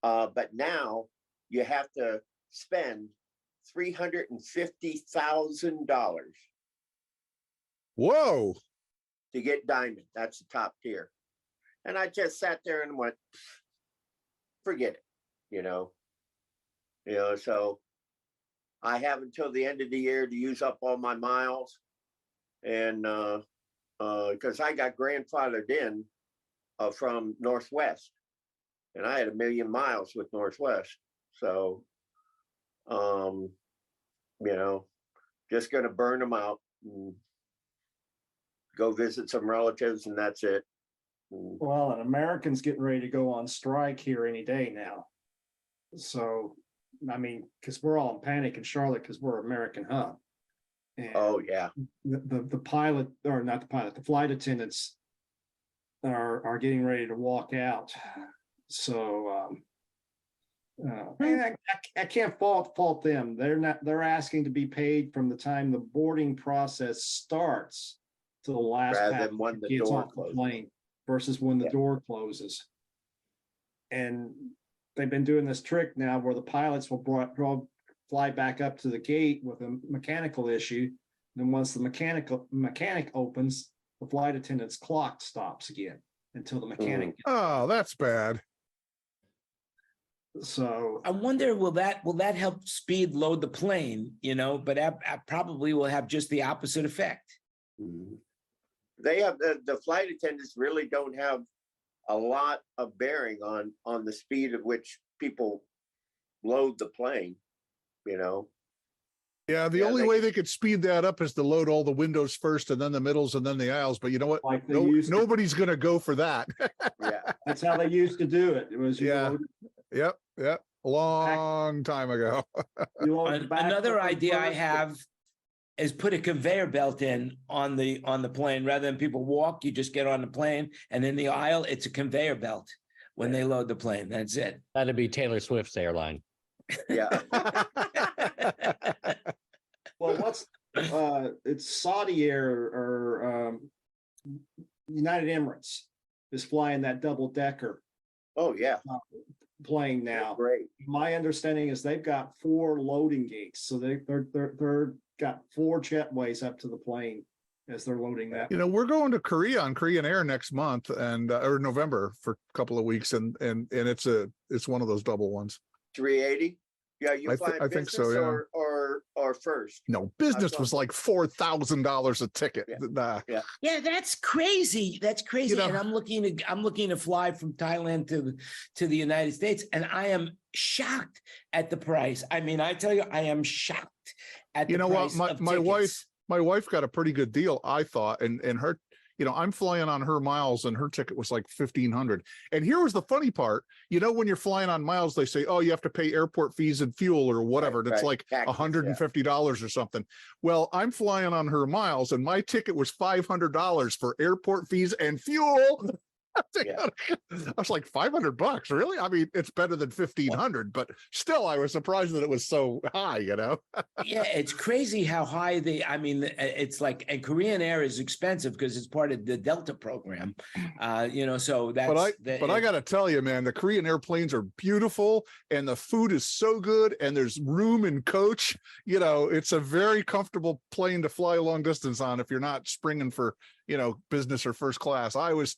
but now you have to spend $350,000. Whoa! To get Diamond. That's the top tier. And I just sat there and went, forget it. So I have until the end of the year to use up all my miles, and because I got grandfathered in from Northwest, and I had 1 million miles with Northwest. So, just going to burn them out and go visit some relatives, and that's it. Well, and Americans getting ready to go on strike here any day now. So, I mean, because we're all in panic in Charlotte because we're American hub. And oh yeah, the pilot, or not the pilot, the flight attendants are getting ready to walk out. So and I can't fault them. They're asking to be paid from the time the boarding process starts to the last rather than when the door closes, plane versus when the door closes. And they've been doing this trick now where the pilots will fly back up to the gate with a mechanical issue. And once the mechanic opens, the flight attendant's clock stops again until the mechanic. Oh, that's bad. So I wonder, will that help speed load the plane? But I probably will have just the opposite effect. They have the flight attendants really don't have a lot of bearing on the speed at which people load the plane. Yeah, the only way they could speed that up is to load all the windows first, and then the middles, and then the aisles. But you know what? Like nobody's going to go for that. Yeah, that's how they used to do it. It was Yep. a long time ago. You want the back Another foot idea I first? have is put a conveyor belt in on the plane. Rather than people walk, you just get on the plane, and in the aisle, it's a conveyor belt when they load the plane. That's it. That'd be Taylor Swift's airline. Yeah. Well, it's Saudi Air or United Emirates is flying that double decker Oh, yeah. plane They're now. Great. My understanding is they've got 4 loading gates, so they're got 4 jetways up to the plane as they're loading that. You know, we're going to Korea on Korean Air next month and or November for a couple of weeks, and it's one of those double ones. 380. Yeah, you fly I think so, business yeah. or first. No, business was like $4,000 a ticket. Yeah. Nah. Yeah, that's crazy. That's crazy. You know- And I'm looking to fly from Thailand to the United States, and I am shocked at the price. I mean, I tell you, I am shocked at the You know what? price of My tickets. my wife got a pretty good deal, I thought, and her, you know, I'm flying on her miles, and her ticket was like $1,500. And here was the funny part: you know, when you're flying on miles, they say, "Oh, you have to pay airport fees and fuel or whatever." Right, And it's right. like Taxes, $150 or something. Well, I'm flying on her miles, and my ticket was $500 for airport fees and fuel. Yeah. I was like, $500, really? I mean, it's better than 1,500, but still, I was surprised that it was so high. You know. Yeah, it's crazy how high it's like, and Korean Air is expensive because it's part of the Delta program. You know, so that's But I got to tell you, man, the Korean airplanes are beautiful, and the food is so good, and there's room in coach. You know, it's a very comfortable plane to fly long distance on if you're not springing for, you know, business or first class. I was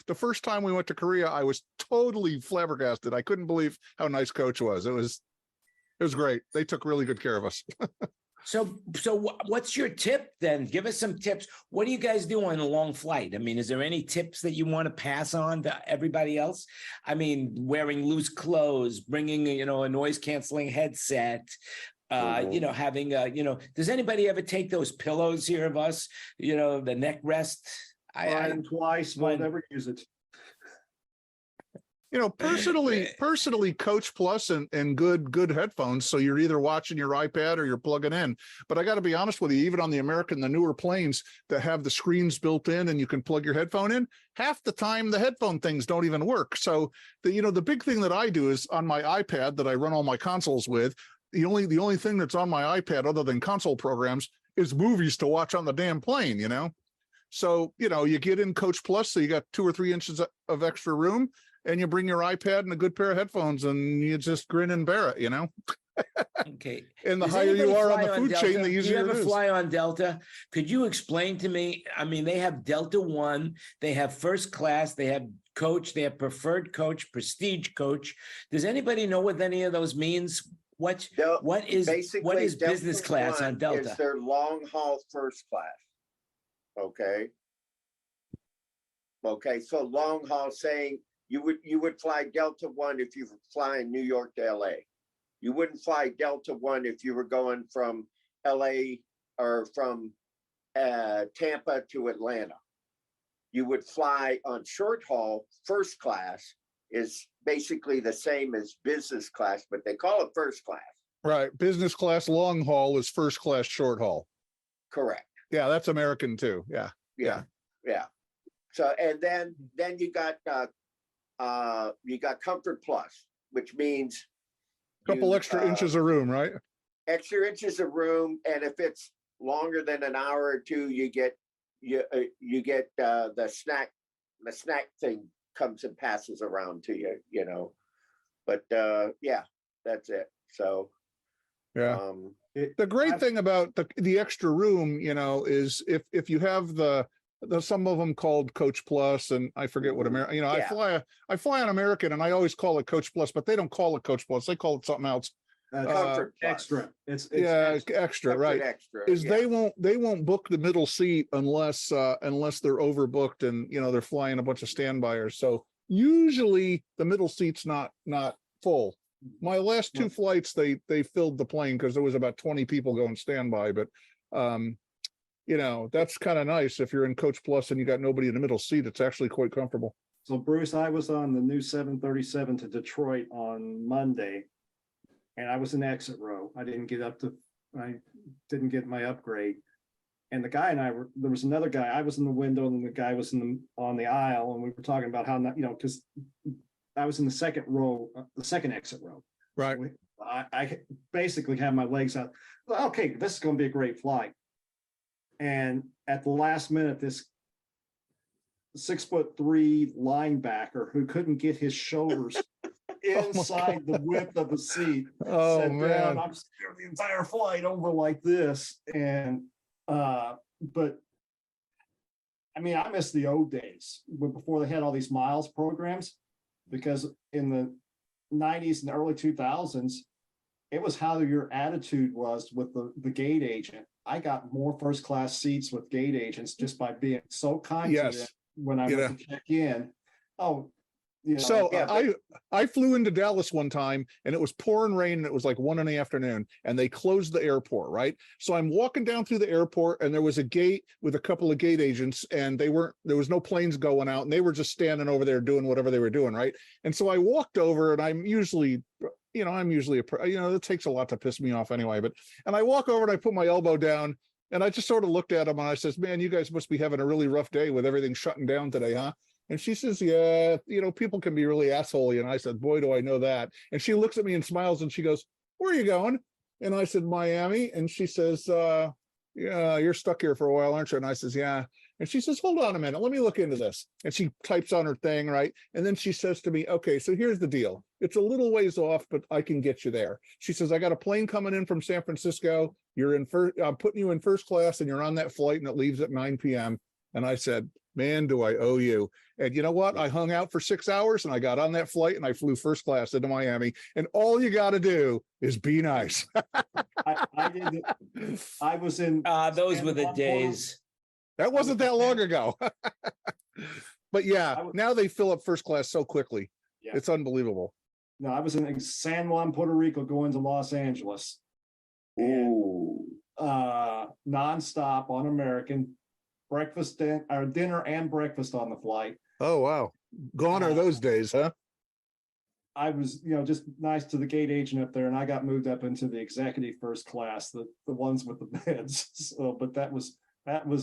the first time we went to Korea, I was totally flabbergasted. I couldn't believe how nice coach was. It was great. They took really good care of us. So what's your tip then? Give us some tips. What do you guys do on a long flight? I mean, is there any tips that you want to pass on to everybody else? I mean, wearing loose clothes, bringing, you know, a noise canceling headset, you know, having you know, does anybody ever take those pillows here of us, you know, the neck rest? Flying twice, won't ever use it. You know, personally, Coach Plus and good headphones. So you're either watching your iPad or you're plugging in. But I got to be honest with you, even on the American, the newer planes that have the screens built in and you can plug your headphone in, half the time the headphone things don't even work. So the big thing that I do is on my iPad that I run all my consoles with. The only thing that's on my iPad other than console programs is movies to watch on the damn plane. You know, so you get in Coach Plus, so you got 2 or 3 inches of extra room. And you bring your iPad and a good pair of headphones, and you just grin and bear it, you know. Okay. And the Does higher you anybody are on fly the food Delta? chain, the Do you easier ever it is. fly on Delta? Could you explain to me? I mean, they have Delta One, they have first class, they have coach, they have preferred coach, prestige coach. Does anybody know what any of those means? What is Basically, business Delta class One on Delta? Is their long haul first class. Okay, so long haul saying you would fly Delta One if you were flying New York to LA. You wouldn't fly Delta One if you were going from LA or from Tampa to Atlanta. You would fly on short haul. First class is basically the same as business class, but they call it first class. Right. Business class long haul is first class short haul. Correct. Yeah, that's American too. Yeah. So and then you got Comfort Plus, which means A couple extra inches of room, right? Extra inches of room, and if it's longer than an hour or two, you get the snack thing comes and passes around to you, you know. But yeah, that's it. So yeah. The great thing about the extra room, you know, is if you have the some of them called Coach Plus, and I forget what American, you know, Yeah. I fly on American and I always call it Coach Plus, but they don't call it Coach Plus. They call it something else. Comfort Plus. Extra. It's extra, right? Extra. Is they won't book the middle seat unless they're overbooked and, you know, they're flying a bunch of standbyers. So usually the middle seat's not full. My last 2 flights, they filled the plane because there was about 20 people going standby, but you know, that's kind of nice. If you're in Coach Plus and you got nobody in the middle seat, it's actually quite comfortable. So Bruce, I was on the new 737 to Detroit on Monday, and I was in exit row. I didn't get my upgrade. And the guy and I were, there was another guy, I was in the window and the guy was on the aisle, and we were talking about how, because I was in the second row, the second exit row. Right. I basically have my legs out. Okay, this is going to be a great flight. And at the last minute, this 6'3" linebacker who couldn't get his shoulders inside the width of the seat. Oh sat man. down. I'm scared the entire flight over like this. And but I mean, I miss the old days before they had all these miles programs, because in the 90s and the early 2000s, it was how your attitude was with the gate agent. I got more first class seats with gate agents just by being so kind to them when I went to check in. Oh, so I flew into Dallas one time and it was pouring rain and it was like 1 in the afternoon and they closed the airport, right? So I'm walking down through the airport and there was a gate with a couple of gate agents and there was no planes going out and they were just standing over there doing whatever they were doing, right? And so I walked over, and I'm usually it takes a lot to piss me off anyway, and I walk over and I put my elbow down and I just sort of looked at him and I says, man, you guys must be having a really rough day with everything shutting down today, huh? And she says, yeah, people can be really assholey. And I said, boy, do I know that. And she looks at me and smiles and she goes, where are you going? And I said, Miami. And she says, yeah, you're stuck here for a while, aren't you? And I says, yeah. And she says, hold on a minute, let me look into this. And she types on her thing, right? And then she says to me, okay, so here's the deal. It's a little ways off, but I can get you there. She says, I got a plane coming in from San Francisco. I'm putting you in first class and you're on that flight and it leaves at 9 p.m. And I said, man, do I owe you. And you know what? I hung out for 6 hours and I got on that flight and I flew first class into Miami. And all you got to do is be nice. I did. I was in. Those were the days. That wasn't that long ago. But yeah, now they fill up first class so quickly. Yeah. It's unbelievable. No, I was in San Juan, Puerto Rico, going to Los Angeles. Ooh. Nonstop on American. Breakfast, dinner and breakfast on the flight. Oh, wow. Gone are those days, huh? I was, just nice to the gate agent up there, and I got moved up into the executive first class, the ones with the beds. So, but that was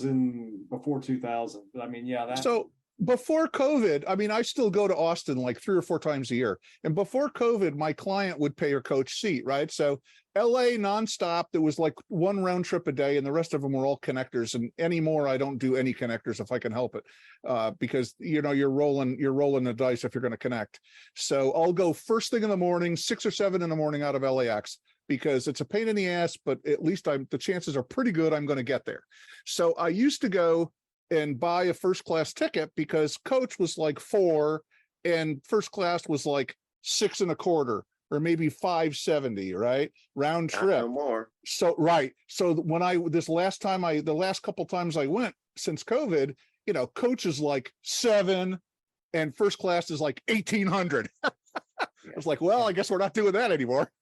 in before 2000. But I mean, yeah, so before COVID, I mean, I still go to Austin like 3 or 4 times a year. And before COVID, my client would pay her coach seat, right? So LA nonstop, there was like 1 round trip a day and the rest of them were all connectors. And anymore, I don't do any connectors if I can help it, because, you're rolling the dice if you're going to connect. So I'll go first thing in the morning, 6 or 7 in the morning out of LAX, because it's a pain in the ass, but at least the chances are pretty good I'm going to get there. So I used to go and buy a first class ticket because coach was like 4 and first class was like 6 1/4 or maybe 570, right? Round trip. No more. So, right. So when the last couple times I went since COVID, coach is like 7 and first class is like 1,800. I was like, well, I guess we're not doing that anymore.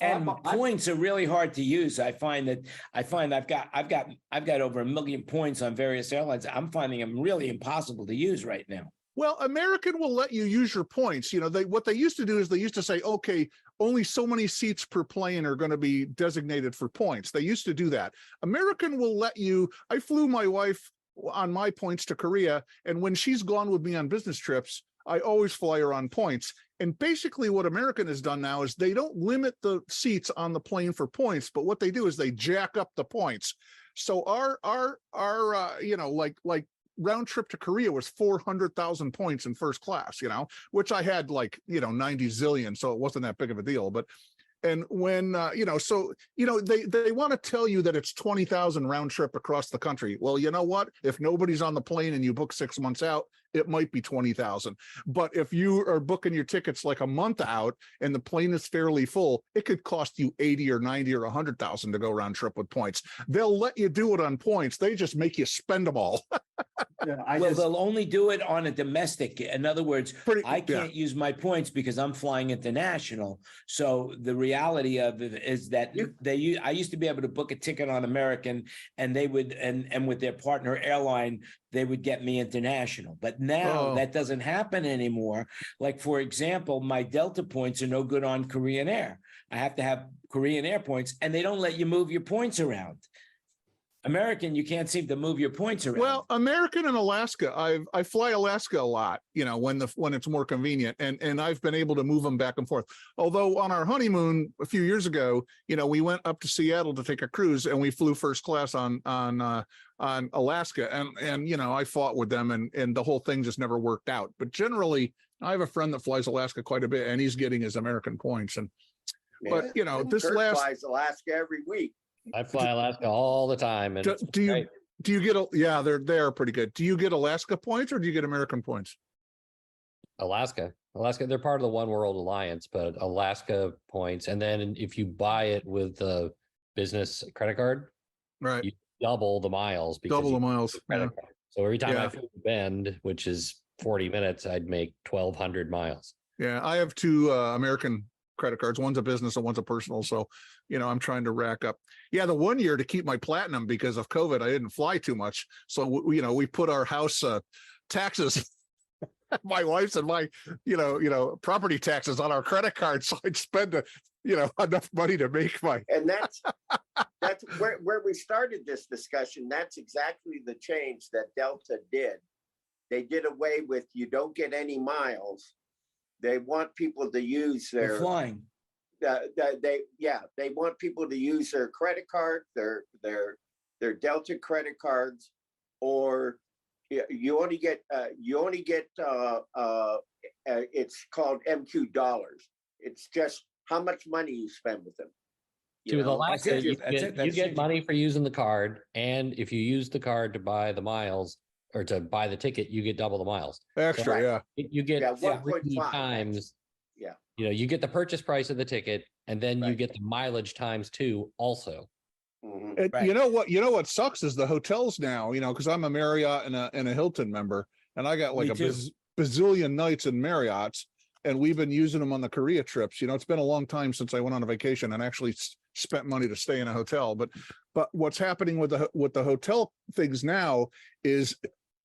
And points are really hard to use. I find I've got over 1 million points on various airlines. I'm finding them really impossible to use right now. Well, American will let you use your points. What they used to do is they used to say, okay, only so many seats per plane are going to be designated for points. They used to do that. American will let you. I flew my wife on my points to Korea, and when she's gone with me on business trips, I always fly her on points. And basically what American has done now is they don't limit the seats on the plane for points, but what they do is they jack up the points. So our like round trip to Korea was 400,000 points in first class, which I had 90 zillion. So it wasn't that big of a deal, but and when, they want to tell you that it's 20,000 round trip across the country. Well, you know what? If nobody's on the plane and you book 6 months out, it might be 20,000. But if you are booking your tickets like a month out and the plane is fairly full, it could cost you 80 or 90 or 100,000 to go round trip with points. They'll let you do it on points. They just make you spend them all. They'll only do it on a domestic. In other words, I can't use my points because I'm flying international. So the reality of it is that I used to be able to book a ticket on American, and they would, and with their partner airline, they would get me international. But now Oh. that doesn't happen anymore. Like, for example, my Delta points are no good on Korean Air. I have to have Korean Air points, and they don't let you move your points around. American, you can't seem to move your points around. Well, American and Alaska, I fly Alaska a lot, you know, when it's more convenient, and I've been able to move them back and forth. Although on our honeymoon a few years ago, you know, we went up to Seattle to take a cruise, and we flew first class on Alaska, and you know, I fought with them, and the whole thing just never worked out. But generally, I have a friend that flies Alaska quite a bit, and he's getting his American points. And but you know, this Kurt last flies Alaska every week. I fly Alaska all the time. And it's do you great. do you get yeah, they're pretty good. Do you get Alaska points or do you get American points? Alaska, they're part of the One World Alliance, but Alaska points. And then if you buy it with the business credit card, Right. you double the miles. Because Double you the have miles. a credit card. So every time Yeah. I flew to Bend, which is 40 minutes, I'd make 1,200 miles. Yeah, I have two American credit cards. One's a business and one's a personal. So, you know, I'm trying to rack up. Yeah, the one year to keep my platinum because of COVID, I didn't fly too much. So, you know, we put our house taxes, my wife's and my, you know, property taxes on our credit card. So I'd spend, enough money to make my. And that's where we started this discussion. That's exactly the change that Delta did. They did away with you don't get any miles. They want people to use They're their flying. they want people to use their credit card, their Delta credit cards, or you only get it's called MQ dollars. It's just how much money you spend with them. See, with Alaska, That's it. you That's it. That's get it. money for using the card, and if you use the card to buy the miles or to buy the ticket, you get double the miles. Extra, Right. yeah. You get 1.5 times. Yeah. You know, you get the purchase price of the ticket, and then you Right. get the mileage times 2 also. Mhm. And Right. you know what sucks is the hotels now, because I'm a Marriott and a Hilton member, and I got like Me a too. bazillion nights in Marriott's, and we've been using them on the Korea trips. It's been a long time since I went on a vacation and actually spent money to stay in a hotel. But what's happening with the hotel things now is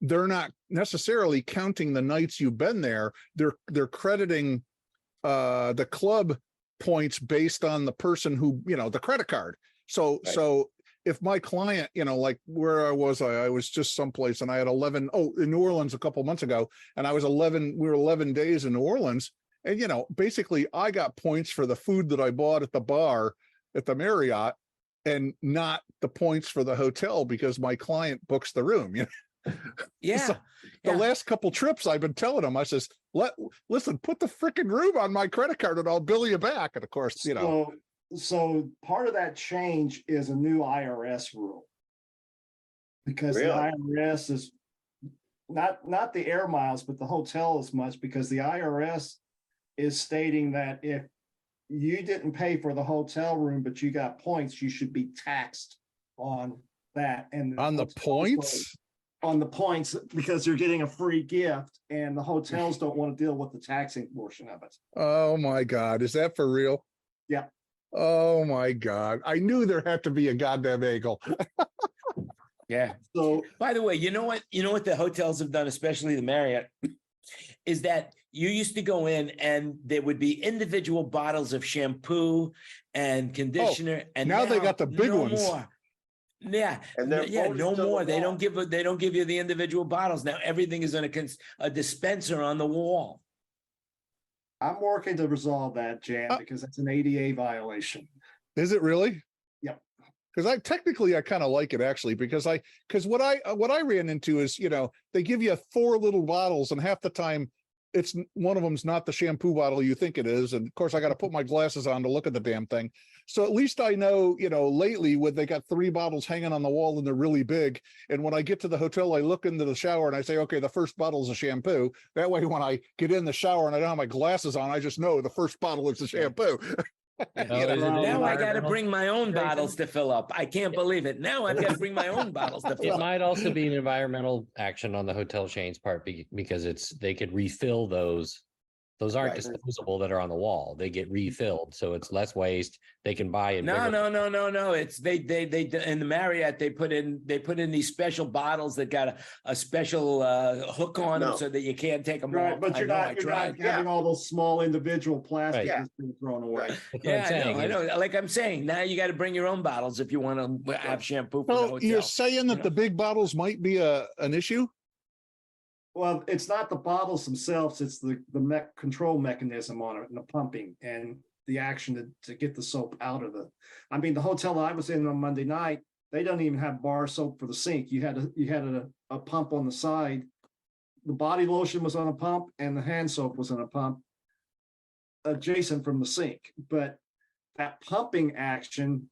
they're not necessarily counting the nights you've been there. They're crediting the club points based on the person who, the credit card. So if my client, like where I was just someplace and I had 11, in New Orleans a couple months ago, and we were 11 days in New Orleans. And, basically I got points for the food that I bought at the bar at the Marriott and not the points for the hotel because my client books the room. Yeah. So the last couple trips I've been telling them, I says, listen, put the freaking room on my credit card and I'll bill you back. And of course, So part of that change is a new IRS rule. Because Really? the IRS is not the air miles, but the hotel as much, because the IRS is stating that if you didn't pay for the hotel room, but you got points, you should be taxed on that. And on the points. On the points, because you're getting a free gift and the hotels don't want to deal with the taxing portion of it. Oh my God. Is that for real? Yeah. Oh my God. I knew there had to be a goddamn angle. Yeah. So By the way, you know what the hotels have done, especially the Marriott, is that you used to go in and there would be individual bottles of shampoo and conditioner, and now they got the big no ones. more. Yeah, And they're yeah, bolted no to the more. They wall. don't give you the individual bottles now. Everything is in a dispenser on the wall. I'm working to resolve that, Jan, because it's an ADA violation. Is it really? Yep. Because I kind of like it actually, because what I ran into is, they give you 4 little bottles and half the time it's one of them's not the shampoo bottle you think it is. And of course I got to put my glasses on to look at the damn thing. So at least I know, lately when they got 3 bottles hanging on the wall and they're really big. And when I get to the hotel, I look into the shower and I say, okay, the first bottle is a shampoo. That way, when I get in the shower and I don't have my glasses on, I just know the first bottle is the shampoo. Now I got to bring my own bottles to fill up. I can't believe it. Now I've got to bring my own bottles to It fill up. might also be an environmental action on the hotel chain's part because they could refill those Those aren't Right. disposable that are on the wall. They get refilled, so it's less waste. They can buy it. No. It's they in the Marriott they put in these special bottles that got a special hook on them No. so that you can't take them Right, off. but you're not having all those small individual plastics Yeah. being thrown away. Right. That's what Yeah, I'm saying. I know. Like I'm saying, now you got to bring your own bottles if you want to have shampoo for the So hotel. you're saying that know? the big bottles might be an issue? Well, it's not the bottles themselves, it's the control mechanism on it and the pumping and the action to get the soap out of the. I mean, the hotel that I was in on Monday night, they don't even have bar soap for the sink. You had a pump on the side. The body lotion was on a pump and the hand soap was on a pump adjacent from the sink. But that pumping action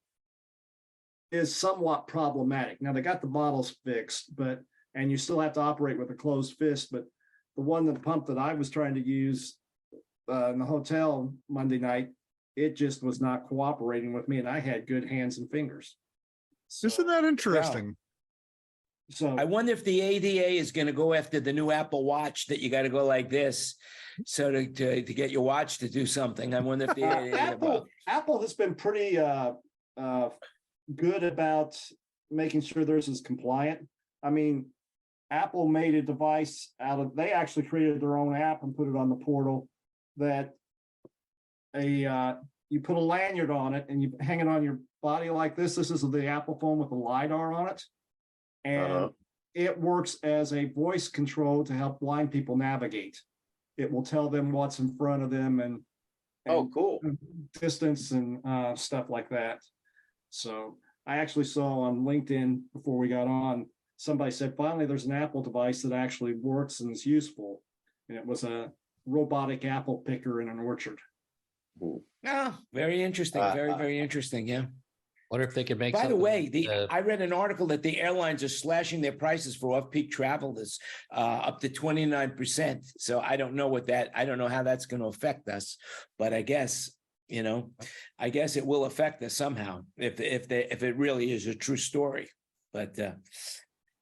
is somewhat problematic. Now they got the bottles fixed, and you still have to operate with a closed fist. But the pump that I was trying to use in the hotel Monday night, it just was not cooperating with me, and I had good hands and fingers. Isn't that interesting? So I wonder if the ADA is going to go after the new Apple Watch that you got to go like this, so to get your watch to do something. I wonder if the ADA. Apple has been pretty good about making sure theirs is compliant. I mean, Apple made a device they actually created their own app and put it on the portal that you put a lanyard on it and you hang it on your body like this. This is the Apple phone with a LiDAR on it. And it works as a voice control to help blind people navigate. It will tell them what's in front of them and Cool. distance and stuff like that. So I actually saw on LinkedIn before we got on, somebody said, finally, there's an Apple device that actually works and is useful. And it was a robotic apple picker in an orchard. Oh, very interesting. Very interesting. Yeah. Wonder if they could make. By the something, way, I read an article that the airlines are slashing their prices for off-peak travel this up to 29%. So I don't know I don't know how that's going to affect us, but I guess, I guess it will affect us somehow if it really is a true story. But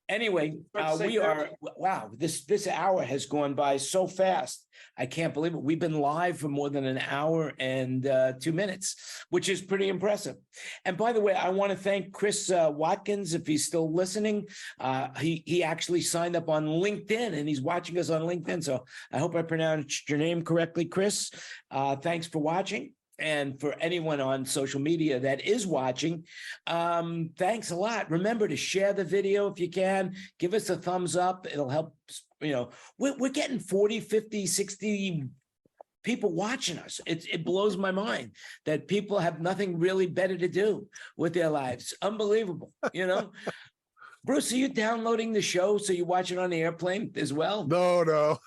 anyway, we are, wow, this hour has gone by so fast. I can't believe it. We've been live for more than an hour and 2 minutes, which is pretty impressive. And by the way, I want to thank Chris Watkins, if he's still listening. He actually signed up on LinkedIn and he's watching us on LinkedIn. So I hope I pronounced your name correctly, Chris. Thanks for watching. And for anyone on social media that is watching, thanks a lot. Remember to share the video if you can. Give us a thumbs up. It'll help. We're getting 40, 50, 60 people watching us. It blows my mind that people have nothing really better to do with their lives. Unbelievable, Bruce, are you downloading the show so you watch it on the airplane as well? No.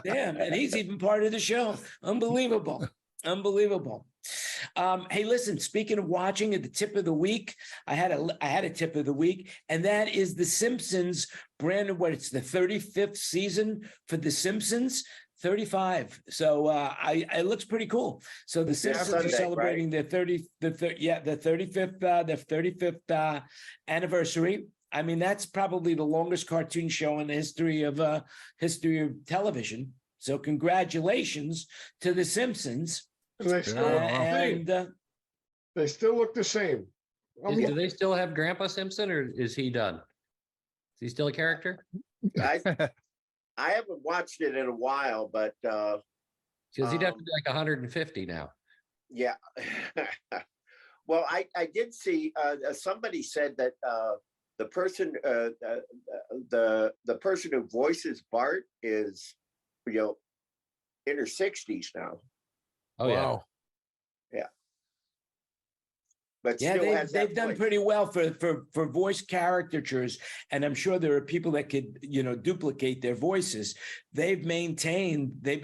Damn, and he's even part of the show. Unbelievable. Hey, listen, speaking of watching, at the tip of the week, I had a tip of the week, and that is The Simpsons. Brandon, it's the 35th season for The Simpsons. 35. So it looks pretty cool. So the Simpsons Sunday, are celebrating right? their 35th anniversary. I mean, that's probably the longest cartoon show in the history of television. So congratulations to The Simpsons. They still look the same. They still look the same. do they still have Grandpa Simpson, or is he done? Is he still a character? I haven't watched it in a while, but Because he'd have to be like 150 now. yeah. Well, I did see somebody said that the person the person who voices Bart is in her 60s now. Oh yeah. Wow. But Yeah, still has they've that done voice. pretty well for voice caricatures, and I'm sure there are people that could duplicate their voices. They've been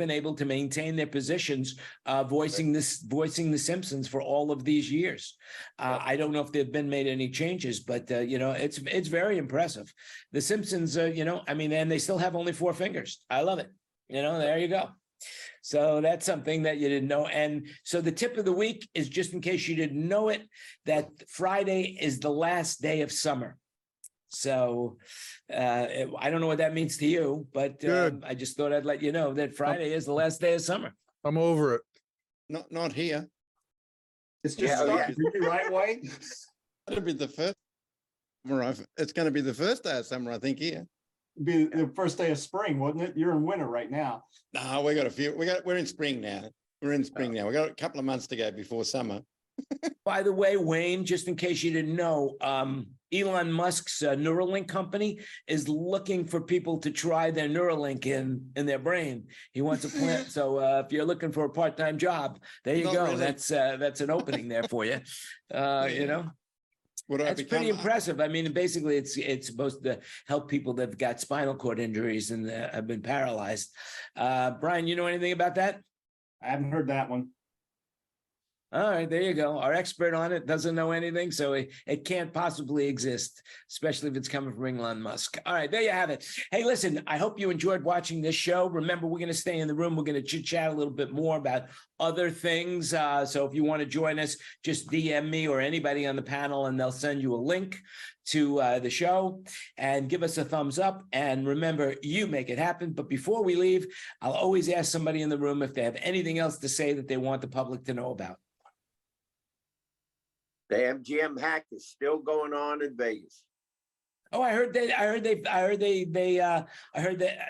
able to maintain their positions, voicing the Simpsons for all of these years. I don't know if they've been made any changes, but it's very impressive. The Simpsons, and they still have only 4 fingers. I love it. There you go. So that's something that you didn't know. And so the tip of the week is, just in case you didn't know it, that Friday is the last day of summer. So I don't know what that means to you, but Good. I just thought I'd let you know that Friday is the last day of summer. I'm over it. Not here. It's just Yeah, starting, right, Wayne? It'll be the first. It's going to be the first day of summer, I think. Here. Be the first day of spring, wouldn't it? You're in winter right now. No, we got a few. We're in spring now. We're in spring now. We got a couple of months to go before summer. By the way, Wayne, just in case you didn't know, Elon Musk's Neuralink company is looking for people to try their Neuralink in their brain. He wants a plant. So if you're looking for a part-time job, there you Not go. really. That's an opening there for you. You know, Would I that's become? pretty impressive. I mean, basically, it's supposed to help people that've got spinal cord injuries and have been paralyzed. Brian, you know anything about that? I haven't heard that one. All right, there you go. Our expert on it doesn't know anything, so it can't possibly exist, especially if it's coming from Elon Musk. All right, there you have it. Hey, listen, I hope you enjoyed watching this show. Remember, we're going to stay in the room. We're going to chit-chat a little bit more about other things. So if you want to join us, just DM me or anybody on the panel, and they'll send you a link to the show, and give us a thumbs up. And remember, you make it happen. But before we leave, I'll always ask somebody in the room if they have anything else to say that they want the public to know about. The MGM hack is still going on in Vegas. Oh, I heard that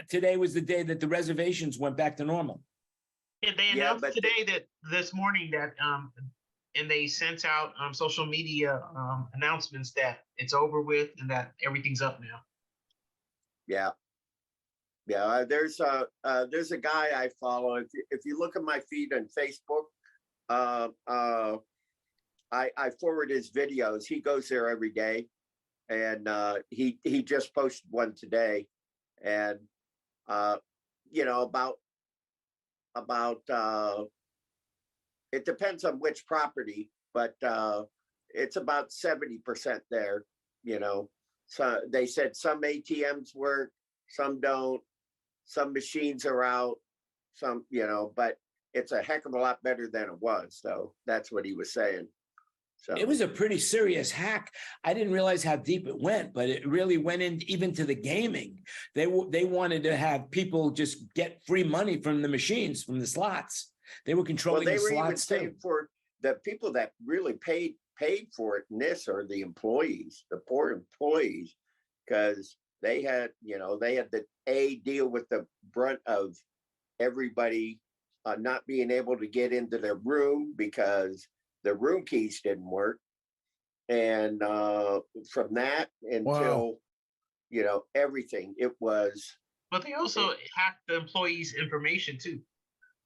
today was the day that the reservations went back to normal. Yeah, they Yeah, announced but today that this morning that and they sent out social media announcements that it's over with and that everything's up now. Yeah. Yeah, there's a guy I follow. If you look at my feed on Facebook, I forward his videos. He goes there every day, and he just posted one today, and you know, about it depends on which property, but it's about 70% there. You know, so they said some ATMs work, some don't, some machines are out, some, you know, but it's a heck of a lot better than it was. So that's what he was saying. So It was a pretty serious hack. I didn't realize how deep it went, but it really went in even to the gaming. They wanted to have people just get free money from the machines, from the slots. They were controlling they the were even slots saying too. for the people that really paid for it, and this are the employees, the poor employees, because they had, you know, they had to deal with the brunt of everybody not being able to get into their room because the room keys didn't work. And from that until, you know, everything, it was. But they also hacked the employees' information too.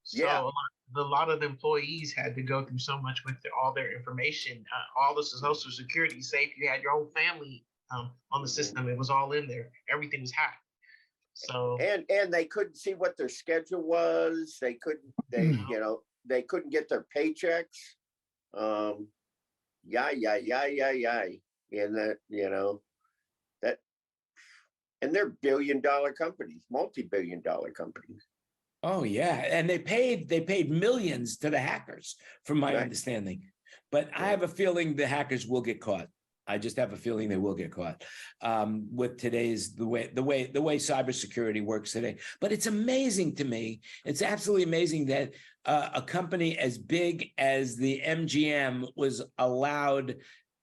So Yeah. a lot of the employees had to go through so much with all their information, all the social security. Say if you had your whole family on the system, it was all in there. Everything was hacked. So And they couldn't see what their schedule was. They couldn't, you know, they couldn't get their paychecks. And that, you know, that, and they're billion-dollar companies, multi-billion-dollar companies. Oh yeah, and they paid millions to the hackers, from my Right. understanding. But I have a feeling the hackers will get caught. I just have a feeling they will get caught with today's the way cybersecurity works today. But it's amazing to me. It's absolutely amazing that a company as big as the MGM was allowed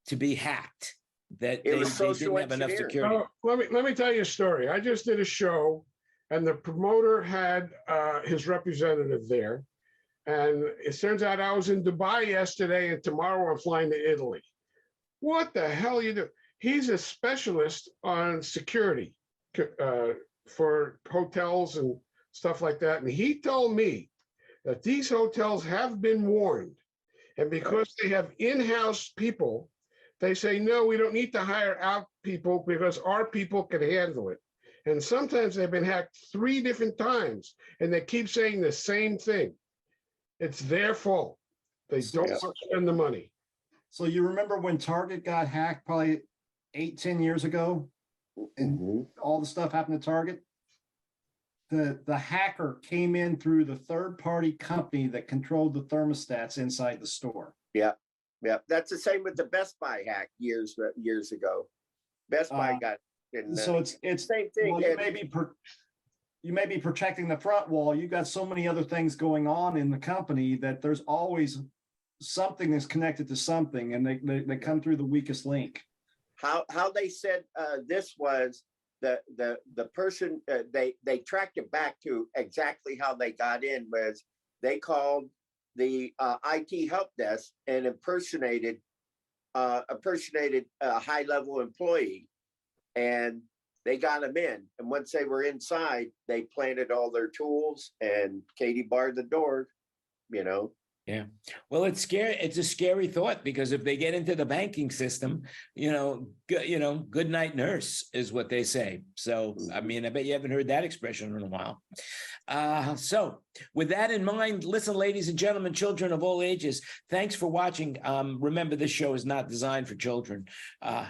to be hacked. That It they was social didn't have enough engineering. security. Let me tell you a story. I just did a show, and the promoter had his representative there. And it turns out I was in Dubai yesterday, and tomorrow I'm flying to Italy. What the hell you do? He's a specialist on security for hotels and stuff like that. And he told me that these hotels have been warned. And because they have in-house people, they say, no, we don't need to hire out people because our people can handle it. And sometimes they've been hacked 3 different times, and they keep saying the same thing. It's their fault. They don't spend the money. So you remember when Target got hacked probably 8-10 years ago, and all the stuff happened to Target? The hacker came in through the third-party company that controlled the thermostats inside the store. Yeah. That's the same with the Best Buy hack years ago. Best Buy got it. And, So it's same thing. well, you may be protecting the front wall. You got so many other things going on in the company that there's always something that's connected to something, and they come through the weakest link. How they said this was the person they tracked it back to exactly how they got in was they called the IT help desk and impersonated a high level employee, and they got them in. And once they were inside, they planted all their tools, and Katie barred the door. You know. Yeah. Well, it's scary. It's a scary thought, because if they get into the banking system, good night nurse is what they say. So, I mean, I bet you haven't heard that expression in a while. So with that in mind, listen, ladies and gentlemen, children of all ages, thanks for watching. Remember, this show is not designed for children. I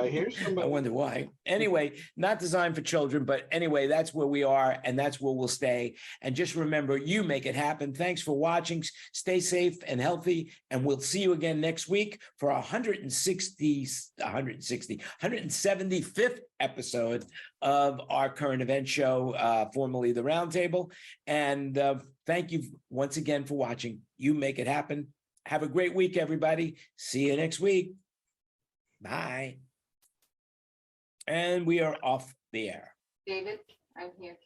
hear somebody. I wonder why. Anyway, not designed for children, but anyway, that's where we are, and that's where we'll stay. And just remember, you make it happen. Thanks for watching. Stay safe and healthy, and we'll see you again next week for our 175th episode of our current event show, formerly the Roundtable. And thank you once again for watching. You make it happen. Have a great week, everybody. See you next week. Bye. And we are off the air. David, I'm here.